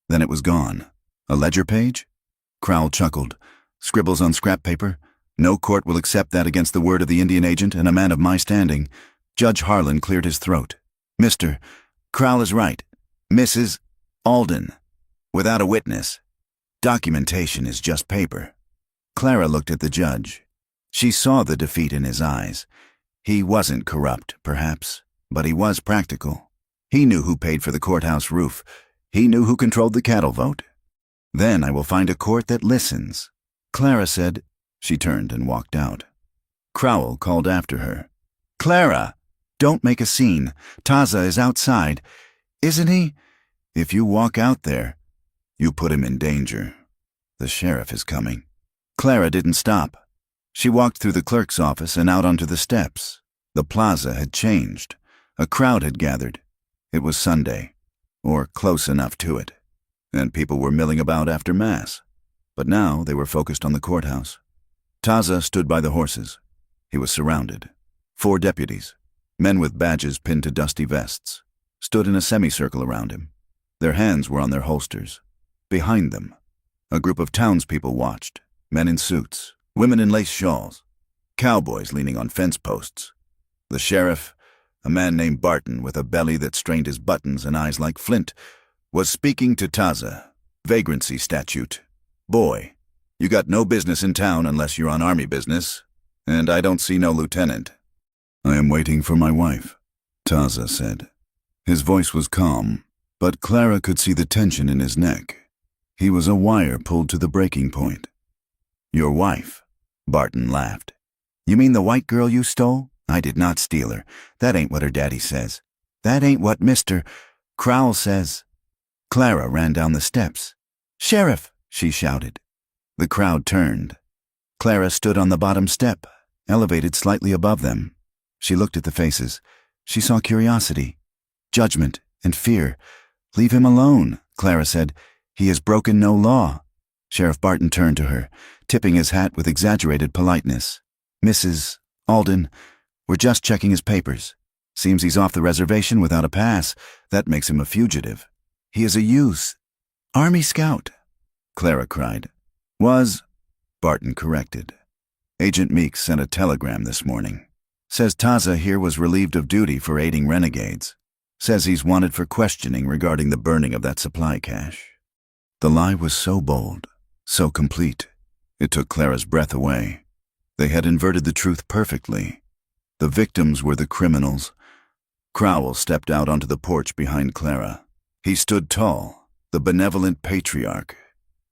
Then it was gone. A ledger page? Crowell chuckled. Scribbles on scrap paper? No court will accept that against the word of the Indian agent and a man of my standing. Judge Harlan cleared his throat. Mr. Crowell is right. Mrs. Alden. Without a witness. Documentation is just paper. Clara looked at the judge. She saw the defeat in his eyes. He wasn't corrupt, perhaps, but he was practical. He knew who paid for the courthouse roof. He knew who controlled the cattle vote. Then I will find a court that listens. Clara said. She turned and walked out. Crowell called after her. Clara, don't make a scene. Taza is outside. Isn't he? If you walk out there, you put him in danger. The sheriff is coming. Clara didn't stop. She walked through the clerk's office and out onto the steps. The plaza had changed. A crowd had gathered. It was Sunday, or close enough to it, and people were milling about after Mass. But now they were focused on the courthouse. Taza stood by the horses. He was surrounded. 4 deputies, men with badges pinned to dusty vests. stood in a semicircle around him. Their hands were on their holsters. Behind them, a group of townspeople watched, men in suits, women in lace shawls, cowboys leaning on fence posts. The sheriff, a man named Barton with a belly that strained his buttons and eyes like flint, was speaking to Taza. Vagrancy statute. Boy, you got no business in town unless you're on army business, and I don't see no lieutenant. I am waiting for my wife, Taza said. His voice was calm, but Clara could see the tension in his neck. He was a wire pulled to the breaking point. Your wife? Barton laughed. You mean the white girl you stole? I did not steal her. That ain't what her daddy says. That ain't what Mr. Crowell says. Clara ran down the steps. Sheriff, she shouted. The crowd turned. Clara stood on the bottom step, elevated slightly above them. She looked at the faces. She saw curiosity, judgment, and fear. Leave him alone, Clara said. He has broken no law. Sheriff Barton turned to her, tipping his hat with exaggerated politeness. Mrs. Alden, we're just checking his papers. Seems he's off the reservation without a pass. That makes him a fugitive. He is a youth. Army scout, Clara cried. Was, Barton corrected. Agent Meeks sent a telegram this morning. Says Taza here was relieved of duty for aiding renegades. Says he's wanted for questioning regarding the burning of that supply cache. The lie was so bold, so complete, it took Clara's breath away. They had inverted the truth perfectly. The victims were the criminals. Crowell stepped out onto the porch behind Clara. He stood tall, the benevolent patriarch.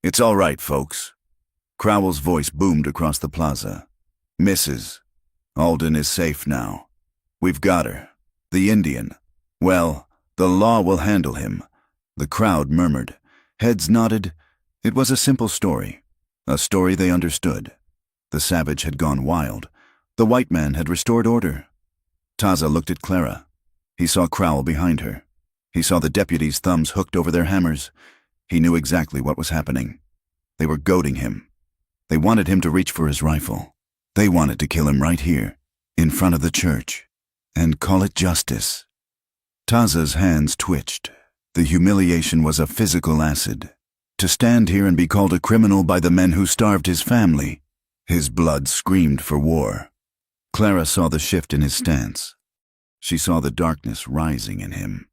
It's all right, folks. Crowell's voice boomed across the plaza. Mrs. Alden is safe now. We've got her. The Indian. Well, the law will handle him. The crowd murmured. Heads nodded. It was a simple story. A story they understood. The savage had gone wild. The white man had restored order. Taza looked at Clara. He saw Crowell behind her. He saw the deputies' thumbs hooked over their hammers. He knew exactly what was happening. They were goading him. They wanted him to reach for his rifle. They wanted to kill him right here, in front of the church, and call it justice. Taza's hands twitched. The humiliation was a physical acid. To stand here and be called a criminal by the men who starved his family. His blood screamed for war. Clara saw the shift in his stance. She saw the darkness rising in him.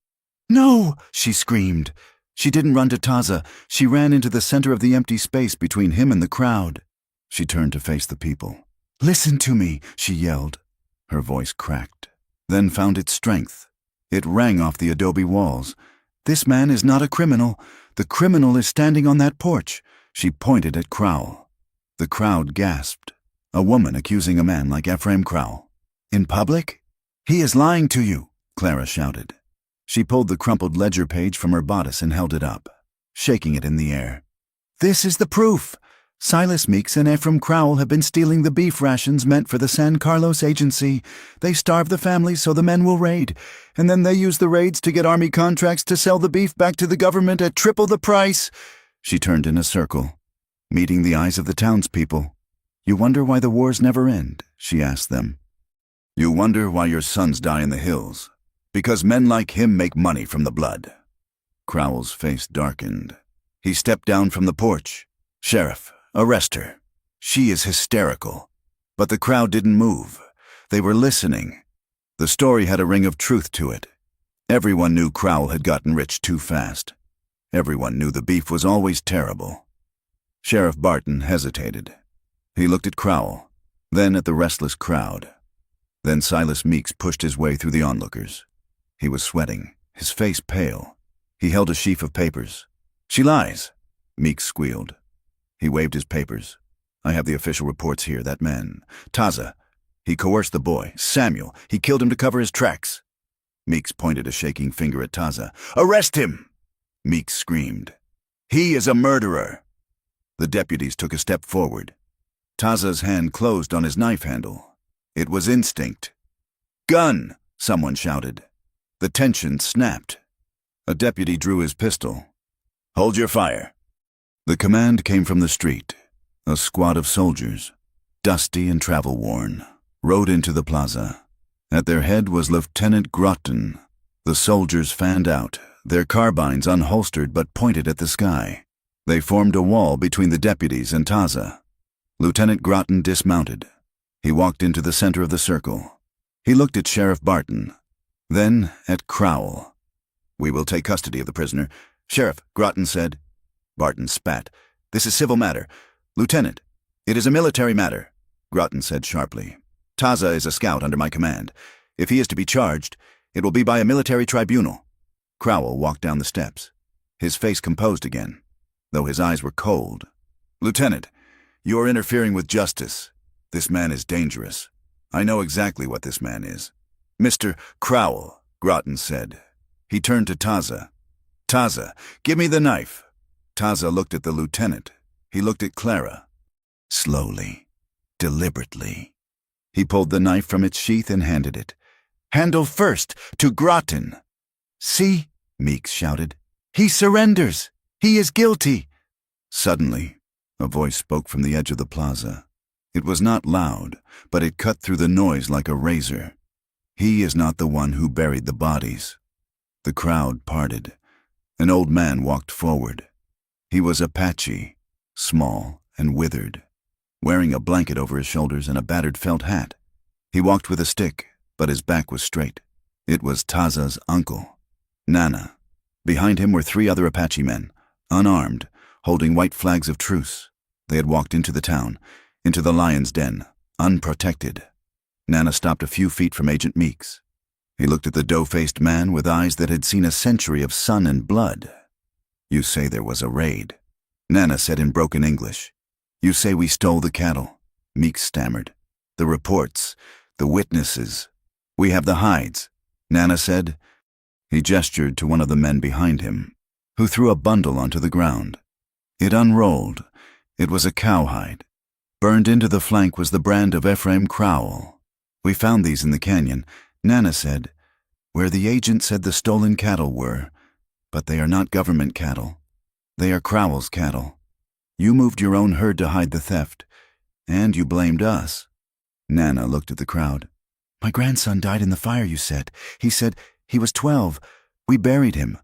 No, she screamed. She didn't run to Taza. She ran into the center of the empty space between him and the crowd. She turned to face the people. Listen to me, she yelled. Her voice cracked, then found its strength. It rang off the adobe walls. This man is not a criminal. The criminal is standing on that porch. She pointed at Crowell. The crowd gasped. A woman accusing a man like Ephraim Crowell. In public? He is lying to you, Clara shouted. She pulled the crumpled ledger page from her bodice and held it up, shaking it in the air. This is the proof. Silas Meeks and Ephraim Crowell have been stealing the beef rations meant for the San Carlos agency. They starve the families so the men will raid, and then they use the raids to get army contracts to sell the beef back to the government at triple the price. She turned in a circle, meeting the eyes of the townspeople. You wonder why the wars never end, she asked them. You wonder why your sons die in the hills. Because men like him make money from the blood. Crowell's face darkened. He stepped down from the porch. Sheriff, arrest her. She is hysterical. But the crowd didn't move. They were listening. The story had a ring of truth to it. Everyone knew Crowell had gotten rich too fast. Everyone knew the beef was always terrible. Sheriff Barton hesitated. He looked at Crowell, then at the restless crowd. Then Silas Meeks pushed his way through the onlookers. He was sweating, his face pale. He held a sheaf of papers. She lies, Meeks squealed. He waved his papers. I have the official reports here, that man. Taza. He coerced the boy. Samuel. He killed him to cover his tracks. Meeks pointed a shaking finger at Taza. Arrest him! Meeks screamed. He is a murderer. The deputies took a step forward. Taza's hand closed on his knife handle. It was instinct. Gun! Someone shouted. The tension snapped. A deputy drew his pistol. Hold your fire. The command came from the street. A squad of soldiers, dusty and travel-worn, rode into the plaza. At their head was Lieutenant Groton, The soldiers fanned out, their carbines unholstered but pointed at the sky. They formed a wall between the deputies and Taza. Lieutenant Groton dismounted. He walked into the center of the circle. He looked at Sheriff Barton, then at Crowell. "We will take custody of the prisoner." "Sheriff," Groton said. Barton spat. "This is civil matter." "Lieutenant, it is a military matter," Groton said sharply. "Taza is a scout under my command. If he is to be charged, it will be by a military tribunal." Crowell walked down the steps. His face composed again, though his eyes were cold. "Lieutenant, you are interfering with justice. This man is dangerous. I know exactly what this man is." "Mr. Crowell," Groton said. He turned to Taza. "Taza, give me the knife." Taza looked at the lieutenant. He looked at Clara. Slowly, deliberately. He pulled the knife from its sheath and handed it. "Handle first, to Groton." "See," Meeks shouted. "He surrenders. He is guilty." Suddenly, a voice spoke from the edge of the plaza. It was not loud, but it cut through the noise like a razor. "He is not the one who buried the bodies." The crowd parted. An old man walked forward. He was Apache, small and withered, wearing a blanket over his shoulders and a battered felt hat. He walked with a stick, but his back was straight. It was Taza's uncle, Nana. Behind him were 3 other Apache men, unarmed, holding white flags of truce. They had walked into the town, into the lion's den, unprotected. Nana stopped a few feet from Agent Meeks. He looked at the dough-faced man with eyes that had seen a century of sun and blood. "You say there was a raid," Nana said in broken English. "You say we stole the cattle," Meeks stammered. "The reports, the witnesses. We have the hides," Nana said. He gestured to one of the men behind him, who threw a bundle onto the ground. It unrolled. It was a cowhide. Burned into the flank was the brand of Ephraim Crowell. "We found these in the canyon," Nana said, "where the agent said the stolen cattle were. But they are not government cattle. They are Crowell's cattle. You moved your own herd to hide the theft, and you blamed us." Nana looked at the crowd. "My grandson died in the fire you set. He said he was 12. We buried him.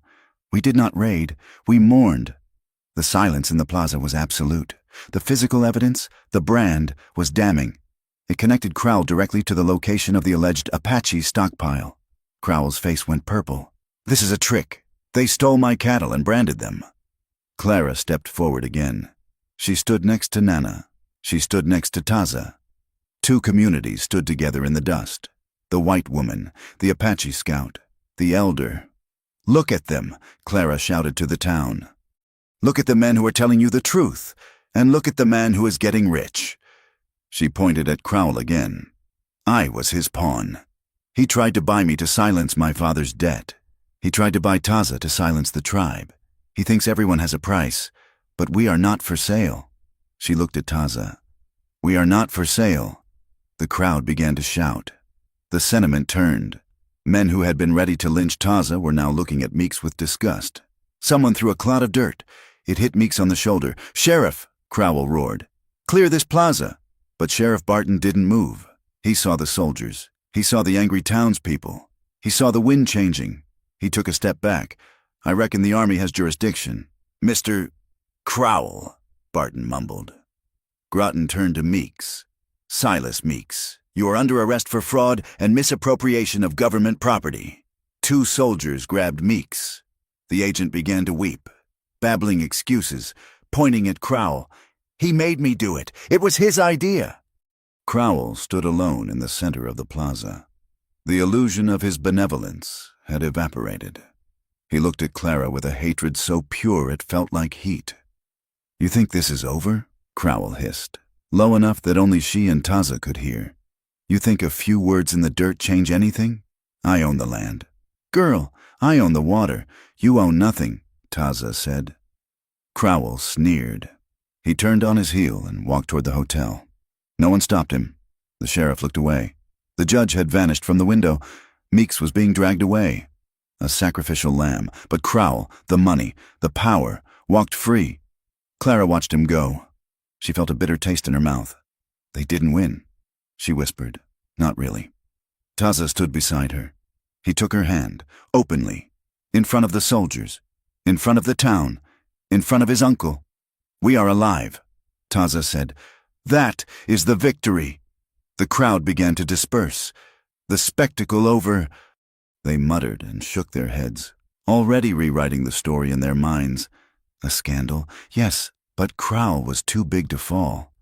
We did not raid. We mourned." The silence in the plaza was absolute. The physical evidence, the brand, was damning. It connected Crowell directly to the location of the alleged Apache stockpile. Crowell's face went purple. "This is a trick. They stole my cattle and branded them." Clara stepped forward again. She stood next to Nana. She stood next to Taza. 2 communities stood together in the dust. The white woman, the Apache scout, the elder. "Look at them," Clara shouted to the town. "Look at the men who are telling you the truth, and look at the man who is getting rich." She pointed at Crowell again. "I was his pawn. He tried to buy me to silence my father's debt. He tried to buy Taza to silence the tribe. He thinks everyone has a price, but we are not for sale." She looked at Taza. "We are not for sale." The crowd began to shout. The sentiment turned. Men who had been ready to lynch Taza were now looking at Meeks with disgust. Someone threw a clod of dirt. It hit Meeks on the shoulder. "Sheriff!" Crowell roared. "Clear this plaza!" But Sheriff Barton didn't move. He saw the soldiers. He saw the angry townspeople. He saw the wind changing. He took a step back. "I reckon the army has jurisdiction." "Mr. Crowell," Barton mumbled. Groton turned to Meeks. "Silas Meeks, you are under arrest for fraud and misappropriation of government property." 2 soldiers grabbed Meeks. The agent began to weep, babbling excuses, pointing at Crowell. "He made me do it. It was his idea." Crowell stood alone in the center of the plaza. The illusion of his benevolence had evaporated. He looked at Clara with a hatred so pure it felt like heat. "You think this is over?" Crowell hissed, low enough that only she and Taza could hear. "You think a few words in the dirt change anything? I own the land." "Girl, I own the water. You own nothing," Taza said. Crowell sneered. He turned on his heel and walked toward the hotel. No one stopped him. The sheriff looked away. The judge had vanished from the window. Meeks was being dragged away. A sacrificial lamb, but Crowell, the money, the power, walked free. Clara watched him go. She felt a bitter taste in her mouth. "They didn't win," she whispered. "Not really." Taza stood beside her. He took her hand, openly, in front of the soldiers, in front of the town, in front of his uncle. "We are alive," Taza said. "That is the victory." The crowd began to disperse. The spectacle over. They muttered and shook their heads, already rewriting the story in their minds. A scandal? Yes, but Crowell was too big to fall.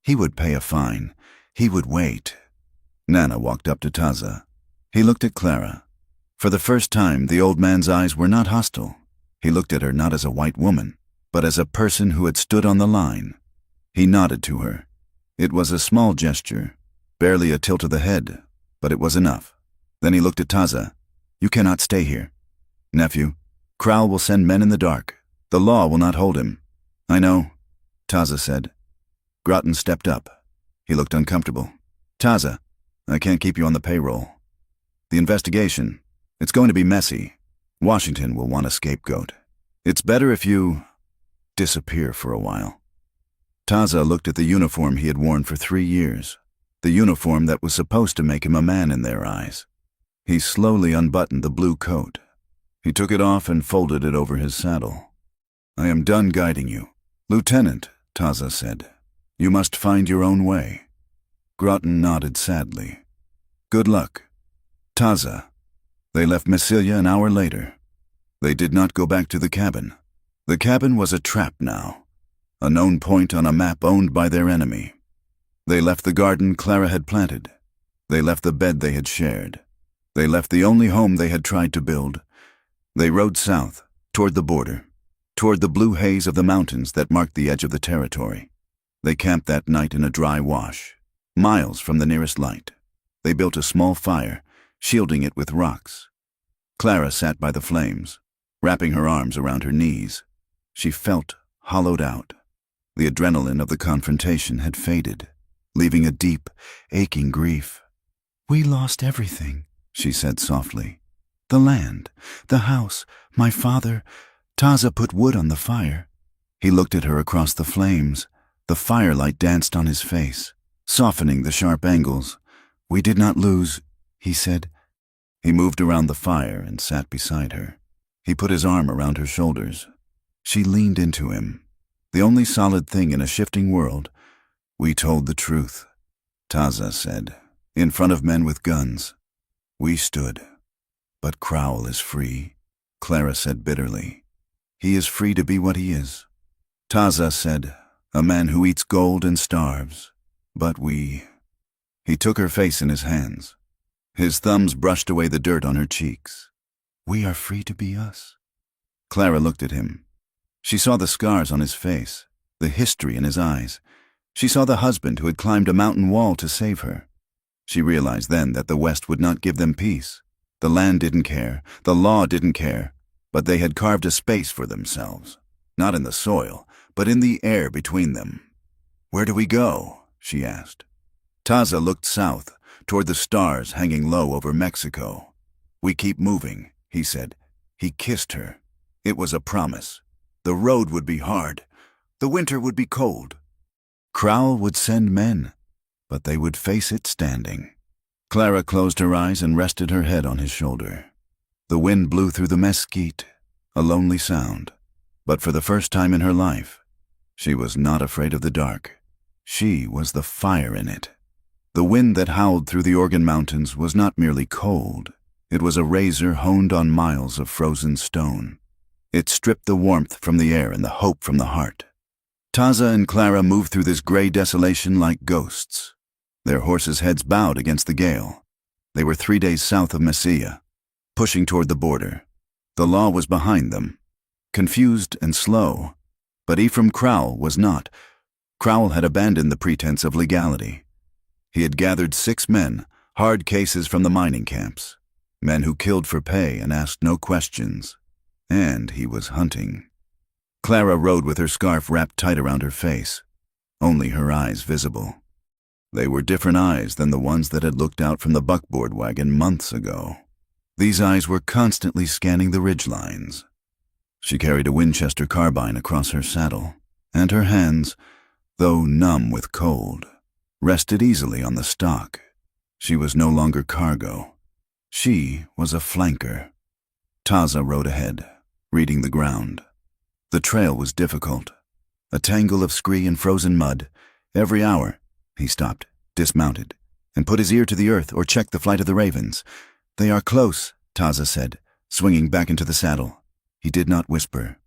He would pay a fine. He would wait. Nana walked up to Taza. He looked at Clara. For the first time, the old man's eyes were not hostile. He looked at her not as a white woman, but as a person who had stood on the line. He nodded to her. It was a small gesture, barely a tilt of the head, but it was enough. Then he looked at Taza. "You cannot stay here. Nephew, Crowell will send men in the dark. The law will not hold him." "I know," Taza said. Groton stepped up. He looked uncomfortable. "Taza, I can't keep you on the payroll. The investigation, it's going to be messy. Washington will want a scapegoat. It's better if you disappear for a while." Taza looked at the uniform he had worn for 3 years, the uniform that was supposed to make him a man in their eyes. He slowly unbuttoned the blue coat. He took it off and folded it over his saddle. "I am done guiding you. Lieutenant," Taza said, "you must find your own way." Groton nodded sadly. "Good luck." Taza. They left Massilia an hour later. They did not go back to the cabin. The cabin was a trap now, a known point on a map owned by their enemy. They left the garden Clara had planted. They left the bed they had shared. They left the only home they had tried to build. They rode south, toward the border, toward the blue haze of the mountains that marked the edge of the territory. They camped that night in a dry wash, miles from the nearest light. They built a small fire, shielding it with rocks. Clara sat by the flames, wrapping her arms around her knees. She felt hollowed out. The adrenaline of the confrontation had faded, leaving a deep, aching grief. "We lost everything," she said softly. "The land, the house, my father." Taza put wood on the fire. He looked at her across the flames. The firelight danced on his face, softening the sharp angles. "We did not lose," he said. He moved around the fire and sat beside her. He put his arm around her shoulders. She leaned into him. The only solid thing in a shifting world. "We told the truth," Taza said, "in front of men with guns. We stood. But Crowell is free," Clara said bitterly. "He is free to be what he is." Taza said, "A man who eats gold and starves. But we—" He took her face in his hands. His thumbs brushed away the dirt on her cheeks. "We are free to be us." Clara looked at him. She saw the scars on his face, the history in his eyes. She saw the husband who had climbed a mountain wall to save her. She realized then that the West would not give them peace. The land didn't care, the law didn't care, but they had carved a space for themselves, not in the soil, but in the air between them. "Where do we go?" she asked. Taza looked south, toward the stars hanging low over Mexico. "We keep moving," he said. He kissed her. It was a promise. The road would be hard. The winter would be cold. Crowell would send men, but they would face it standing. Clara closed her eyes and rested her head on his shoulder. The wind blew through the mesquite, a lonely sound. But for the first time in her life, she was not afraid of the dark. She was the fire in it. The wind that howled through the Organ Mountains was not merely cold. It was a razor honed on miles of frozen stone. It stripped the warmth from the air and the hope from the heart. Taza and Clara moved through this gray desolation like ghosts. Their horses' heads bowed against the gale. They were 3 days south of Massilia, pushing toward the border. The law was behind them, confused and slow. But Ephraim Crowell was not. Crowell had abandoned the pretense of legality. He had gathered 6 men, hard cases from the mining camps, men who killed for pay and asked no questions. And he was hunting. Clara rode with her scarf wrapped tight around her face, only her eyes visible. They were different eyes than the ones that had looked out from the buckboard wagon months ago. These eyes were constantly scanning the ridgelines. She carried a Winchester carbine across her saddle, and her hands, though numb with cold, rested easily on the stock. She was no longer cargo. She was a flanker. Taza rode ahead, reading the ground. The trail was difficult. A tangle of scree and frozen mud. Every hour, he stopped, dismounted, and put his ear to the earth or checked the flight of the ravens. "They are close," Taza said, swinging back into the saddle. He did not whisper.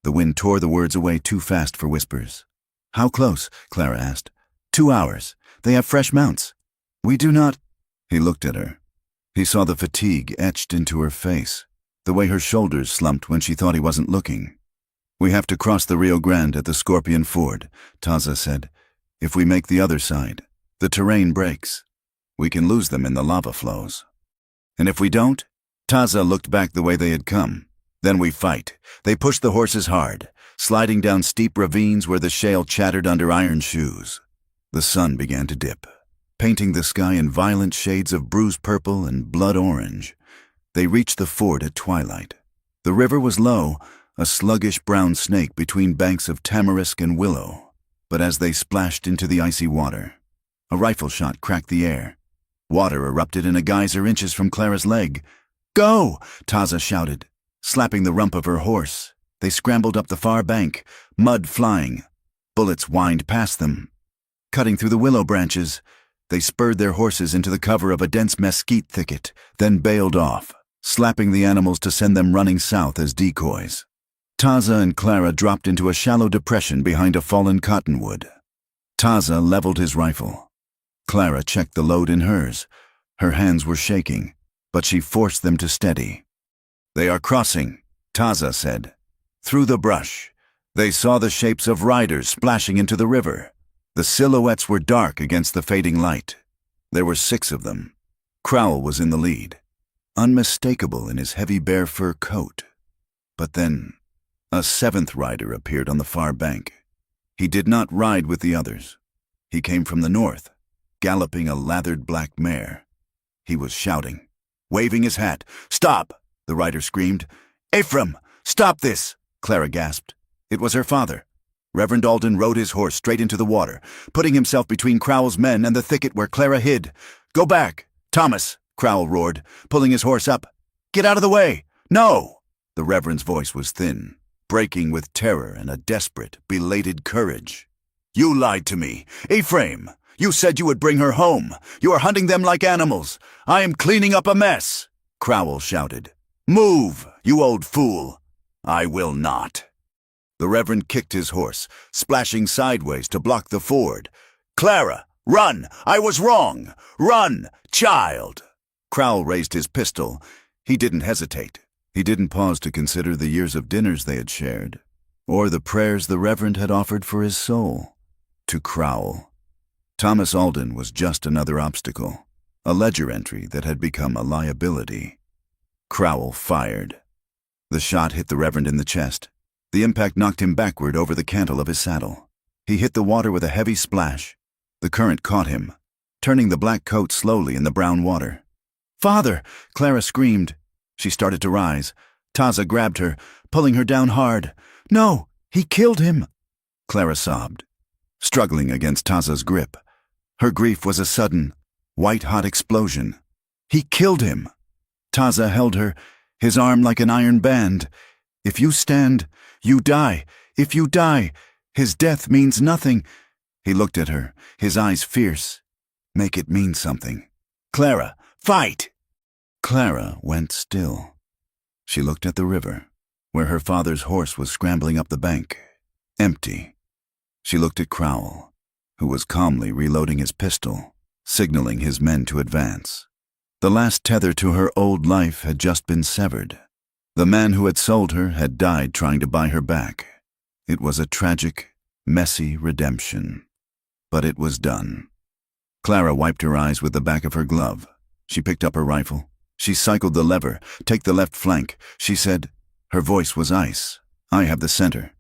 The wind tore the words away too fast for whispers. "How close?" Clara asked. 2 hours. They have fresh mounts." "We do not—" He looked at her. He saw the fatigue etched into her face, the way her shoulders slumped when she thought he wasn't looking. "We have to cross the Rio Grande at the Scorpion Ford," Taza said. "If we make the other side, the terrain breaks. We can lose them in the lava flows. And if we don't?" Taza looked back the way they had come. "Then we fight." They pushed the horses hard, sliding down steep ravines where the shale chattered under iron shoes. The sun began to dip, painting the sky in violent shades of bruise purple and blood orange. They reached the ford at twilight. The river was low, a sluggish brown snake between banks of tamarisk and willow. But as they splashed into the icy water, a rifle shot cracked the air. Water erupted in a geyser inches from Clara's leg. "Go!" Taza shouted, slapping the rump of her horse. They scrambled up the far bank, mud flying. Bullets whined past them. Cutting through the willow branches, they spurred their horses into the cover of a dense mesquite thicket, then bailed off, slapping the animals to send them running south as decoys. Taza and Clara dropped into a shallow depression behind a fallen cottonwood. Taza leveled his rifle. Clara checked the load in hers. Her hands were shaking, but she forced them to steady. "They are crossing," Taza said. Through the brush, they saw the shapes of riders splashing into the river. The silhouettes were dark against the fading light. There were 6 of them. Crowell was in the lead, unmistakable in his heavy bear fur coat. But then, a 7th rider appeared on the far bank. He did not ride with the others. He came from the north, galloping a lathered black mare. He was shouting, waving his hat. "Stop!" the rider screamed. "Ephraim, stop this!" Clara gasped. It was her father. Reverend Alden rode his horse straight into the water, putting himself between Crowell's men and the thicket where Clara hid. "Go back! Thomas!" Crowell roared, pulling his horse up. "Get out of the way! No!" The Reverend's voice was thin, breaking with terror and a desperate, belated courage. "You lied to me. Ephraim! You said you would bring her home. You are hunting them like animals. I am cleaning up a mess!" Crowell shouted. "Move, you old fool!" "I will not." The Reverend kicked his horse, splashing sideways to block the ford. "Clara, run! I was wrong! Run, child!" Crowell raised his pistol. He didn't hesitate. He didn't pause to consider the years of dinners they had shared, or the prayers the Reverend had offered for his soul. To Crowell, Thomas Alden was just another obstacle, a ledger entry that had become a liability. Crowell fired. The shot hit the Reverend in the chest. The impact knocked him backward over the cantle of his saddle. He hit the water with a heavy splash. The current caught him, turning the black coat slowly in the brown water. "Father!" Clara screamed. She started to rise. Taza grabbed her, pulling her down hard. "No, he killed him!" Clara sobbed, struggling against Taza's grip. Her grief was a sudden, white-hot explosion. "He killed him!" Taza held her, his arm like an iron band. "If you stand, you die. If you die, his death means nothing." He looked at her, his eyes fierce. "Make it mean something. Clara, fight!" Clara went still. She looked at the river, where her father's horse was scrambling up the bank, empty. She looked at Crowell, who was calmly reloading his pistol, signaling his men to advance. The last tether to her old life had just been severed. The man who had sold her had died trying to buy her back. It was a tragic, messy redemption. But it was done. Clara wiped her eyes with the back of her glove. She picked up her rifle. She cycled the lever. "Take the left flank," she said. Her voice was ice. "I have the center."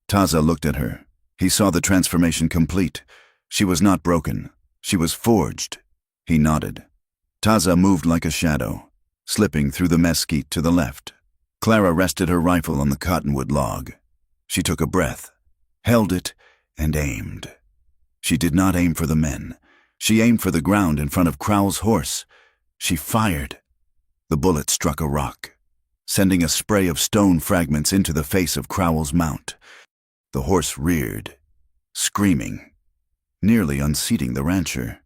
Taza looked at her. He saw the transformation complete. She was not broken. She was forged. He nodded. Taza moved like a shadow, slipping through the mesquite to the left. Clara rested her rifle on the cottonwood log. She took a breath, held it, and aimed. She did not aim for the men. She aimed for the ground in front of Crowell's horse. She fired. The bullet struck a rock, sending a spray of stone fragments into the face of Crowell's mount. The horse reared, screaming, nearly unseating the rancher.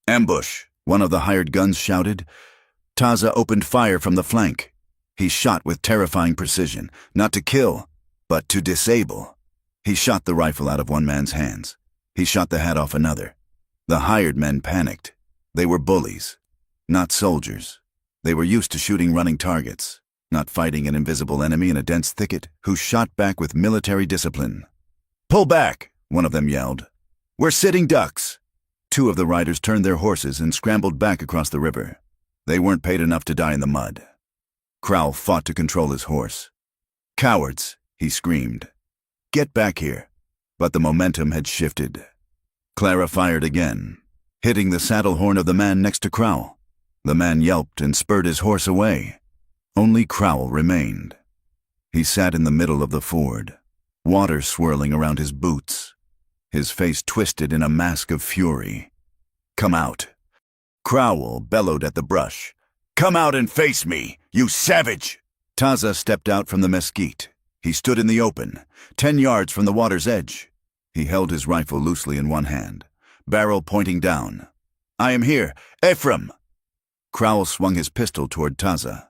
"Ambush!" one of the hired guns shouted. Taza opened fire from the flank. He shot with terrifying precision, not to kill, but to disable. He shot the rifle out of one man's hands. He shot the hat off another. The hired men panicked. They were bullies, not soldiers. They were used to shooting running targets, not fighting an invisible enemy in a dense thicket, who shot back with military discipline. "Pull back!" one of them yelled. "We're sitting ducks!" Two of the riders turned their horses and scrambled back across the river. They weren't paid enough to die in the mud. Crowell fought to control his horse. "Cowards!" he screamed. "Get back here!" But the momentum had shifted. Clara fired again, hitting the saddle horn of the man next to Crowell. The man yelped and spurred his horse away. Only Crowell remained. He sat in the middle of the ford, water swirling around his boots, his face twisted in a mask of fury. "Come out!" Crowell bellowed at the brush. "Come out and face me, you savage!" Taza stepped out from the mesquite. He stood in the open, 10 yards from the water's edge. He held his rifle loosely in one hand, barrel pointing down. "I am here, Ephraim!" Crowell swung his pistol toward Taza.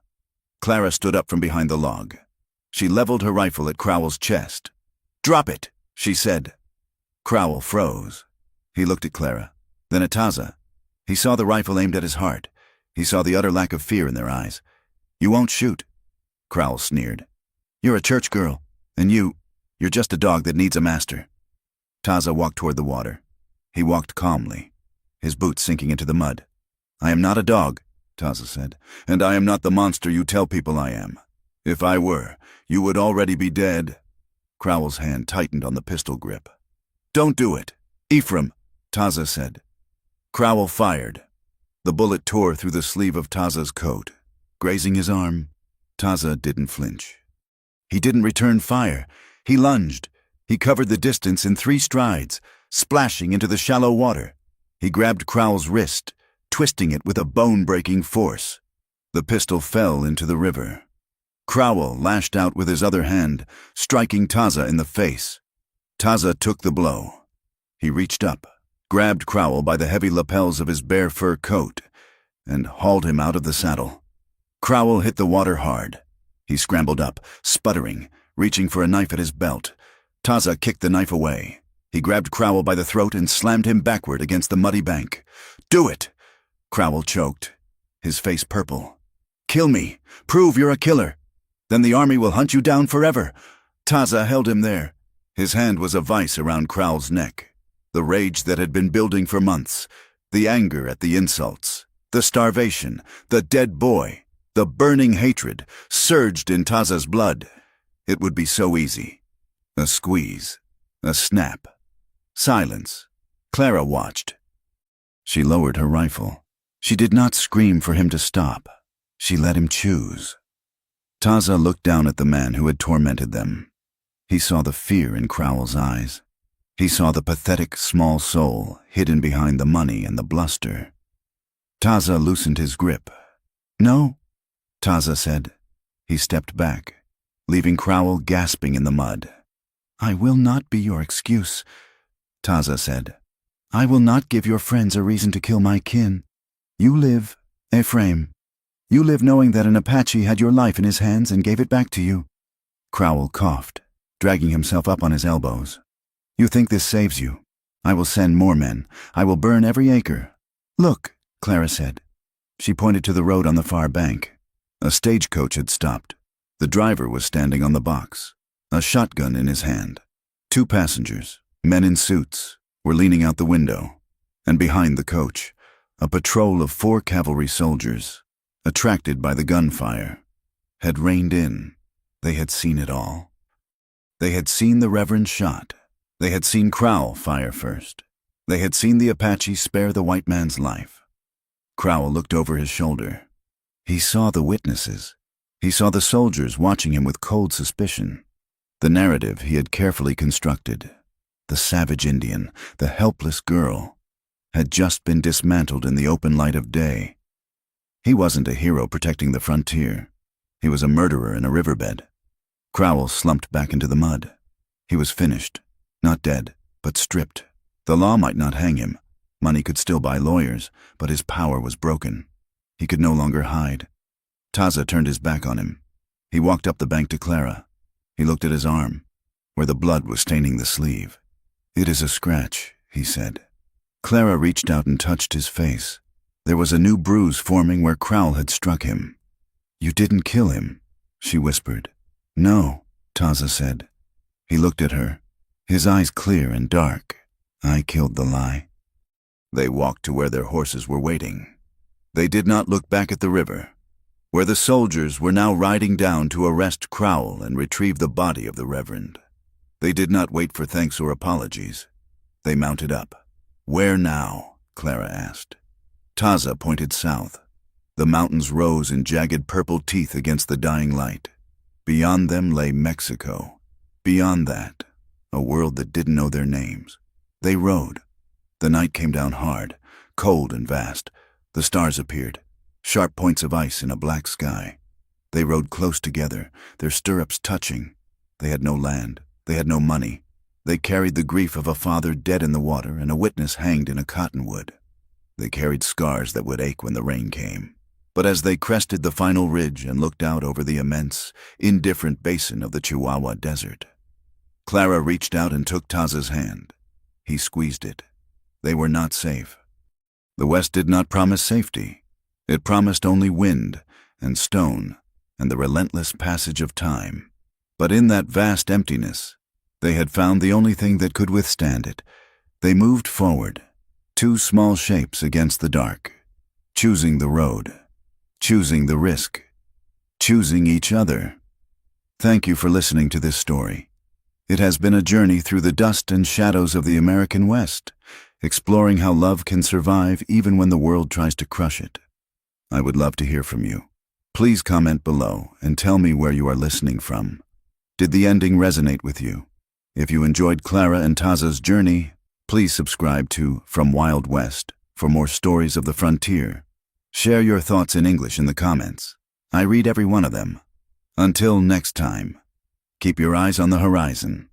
Clara stood up from behind the log. She leveled her rifle at Crowell's chest. "Drop it," she said. Crowell froze. He looked at Clara, then at Taza. He saw the rifle aimed at his heart. He saw the utter lack of fear in their eyes. "You won't shoot," Crowell sneered. "You're a church girl, and you're just a dog that needs a master." Taza walked toward the water. He walked calmly, his boots sinking into the mud. "I am not a dog," Taza said, "and I am not the monster you tell people I am. If I were, you would already be dead." Crowell's hand tightened on the pistol grip. "Don't do it, Ephraim," Taza said. Crowell fired. The bullet tore through the sleeve of Taza's coat, grazing his arm. Taza didn't flinch. He didn't return fire. He lunged. He covered the distance in 3 strides, splashing into the shallow water. He grabbed Crowell's wrist, twisting it with a bone-breaking force. The pistol fell into the river. Crowell lashed out with his other hand, striking Taza in the face. Taza took the blow. He reached up, grabbed Crowell by the heavy lapels of his bear fur coat, and hauled him out of the saddle. Crowell hit the water hard. He scrambled up, sputtering, reaching for a knife at his belt. Taza kicked the knife away. He grabbed Crowell by the throat and slammed him backward against the muddy bank. "Do it!" Crowell choked, his face purple. "Kill me! Prove you're a killer! Then the army will hunt you down forever!" Taza held him there. His hand was a vice around Crowell's neck. The rage that had been building for months, the anger at the insults, the starvation, the dead boy, the burning hatred, surged in Taza's blood. It would be so easy. A squeeze, a snap. Silence. Clara watched. She lowered her rifle. She did not scream for him to stop. She let him choose. Taza looked down at the man who had tormented them. He saw the fear in Crowell's eyes. He saw the pathetic small soul hidden behind the money and the bluster. Taza loosened his grip. "No," Taza said. He stepped back, leaving Crowell gasping in the mud. "I will not be your excuse," Taza said. "I will not give your friends a reason to kill my kin. You live, Ephraim. You live knowing that an Apache had your life in his hands and gave it back to you." Crowell coughed, dragging himself up on his elbows. "You think this saves you? I will send more men. I will burn every acre." "Look," Clara said. She pointed to the road on the far bank. A stagecoach had stopped. The driver was standing on the box, a shotgun in his hand. 2 passengers, men in suits, were leaning out the window, and behind the coach, a patrol of 4 cavalry soldiers, attracted by the gunfire, had reined in. They had seen it all. They had seen the Reverend shot. They had seen Crowell fire first. They had seen the Apache spare the white man's life. Crowell looked over his shoulder. He saw the witnesses. He saw the soldiers watching him with cold suspicion. The narrative he had carefully constructed, the savage Indian, the helpless girl, had just been dismantled in the open light of day. He wasn't a hero protecting the frontier. He was a murderer in a riverbed. Crowell slumped back into the mud. He was finished, not dead, but stripped. The law might not hang him. Money could still buy lawyers, but his power was broken. He could no longer hide. Taza turned his back on him. He walked up the bank to Clara. He looked at his arm, where the blood was staining the sleeve. "It is a scratch," he said. Clara reached out and touched his face. There was a new bruise forming where Crowell had struck him. "You didn't kill him," she whispered. "No," Taza said. He looked at her, his eyes clear and dark. "I killed the lie." They walked to where their horses were waiting. They did not look back at the river, where the soldiers were now riding down to arrest Crowell and retrieve the body of the Reverend. They did not wait for thanks or apologies. They mounted up. "Where now?" Clara asked. Taza pointed south. The mountains rose in jagged purple teeth against the dying light. Beyond them lay Mexico. Beyond that, a world that didn't know their names. They rode. The night came down hard, cold and vast. The stars appeared, sharp points of ice in a black sky. They rode close together, their stirrups touching. They had no land. They had no money. They carried the grief of a father dead in the water and a witness hanged in a cottonwood. They carried scars that would ache when the rain came. But as they crested the final ridge and looked out over the immense, indifferent basin of the Chihuahua Desert, Clara reached out and took Taza's hand. He squeezed it. They were not safe. The West did not promise safety. It promised only wind and stone and the relentless passage of time. But in that vast emptiness, they had found the only thing that could withstand it. They moved forward, two small shapes against the dark, choosing the road, choosing the risk, choosing each other. Thank you for listening to this story. It has been a journey through the dust and shadows of the American West, exploring how love can survive even when the world tries to crush it. I would love to hear from you. Please comment below and tell me where you are listening from. Did the ending resonate with you? If you enjoyed Clara and Taza's journey, please subscribe to From Wild West for more stories of the frontier. Share your thoughts in English in the comments. I read every one of them. Until next time, keep your eyes on the horizon.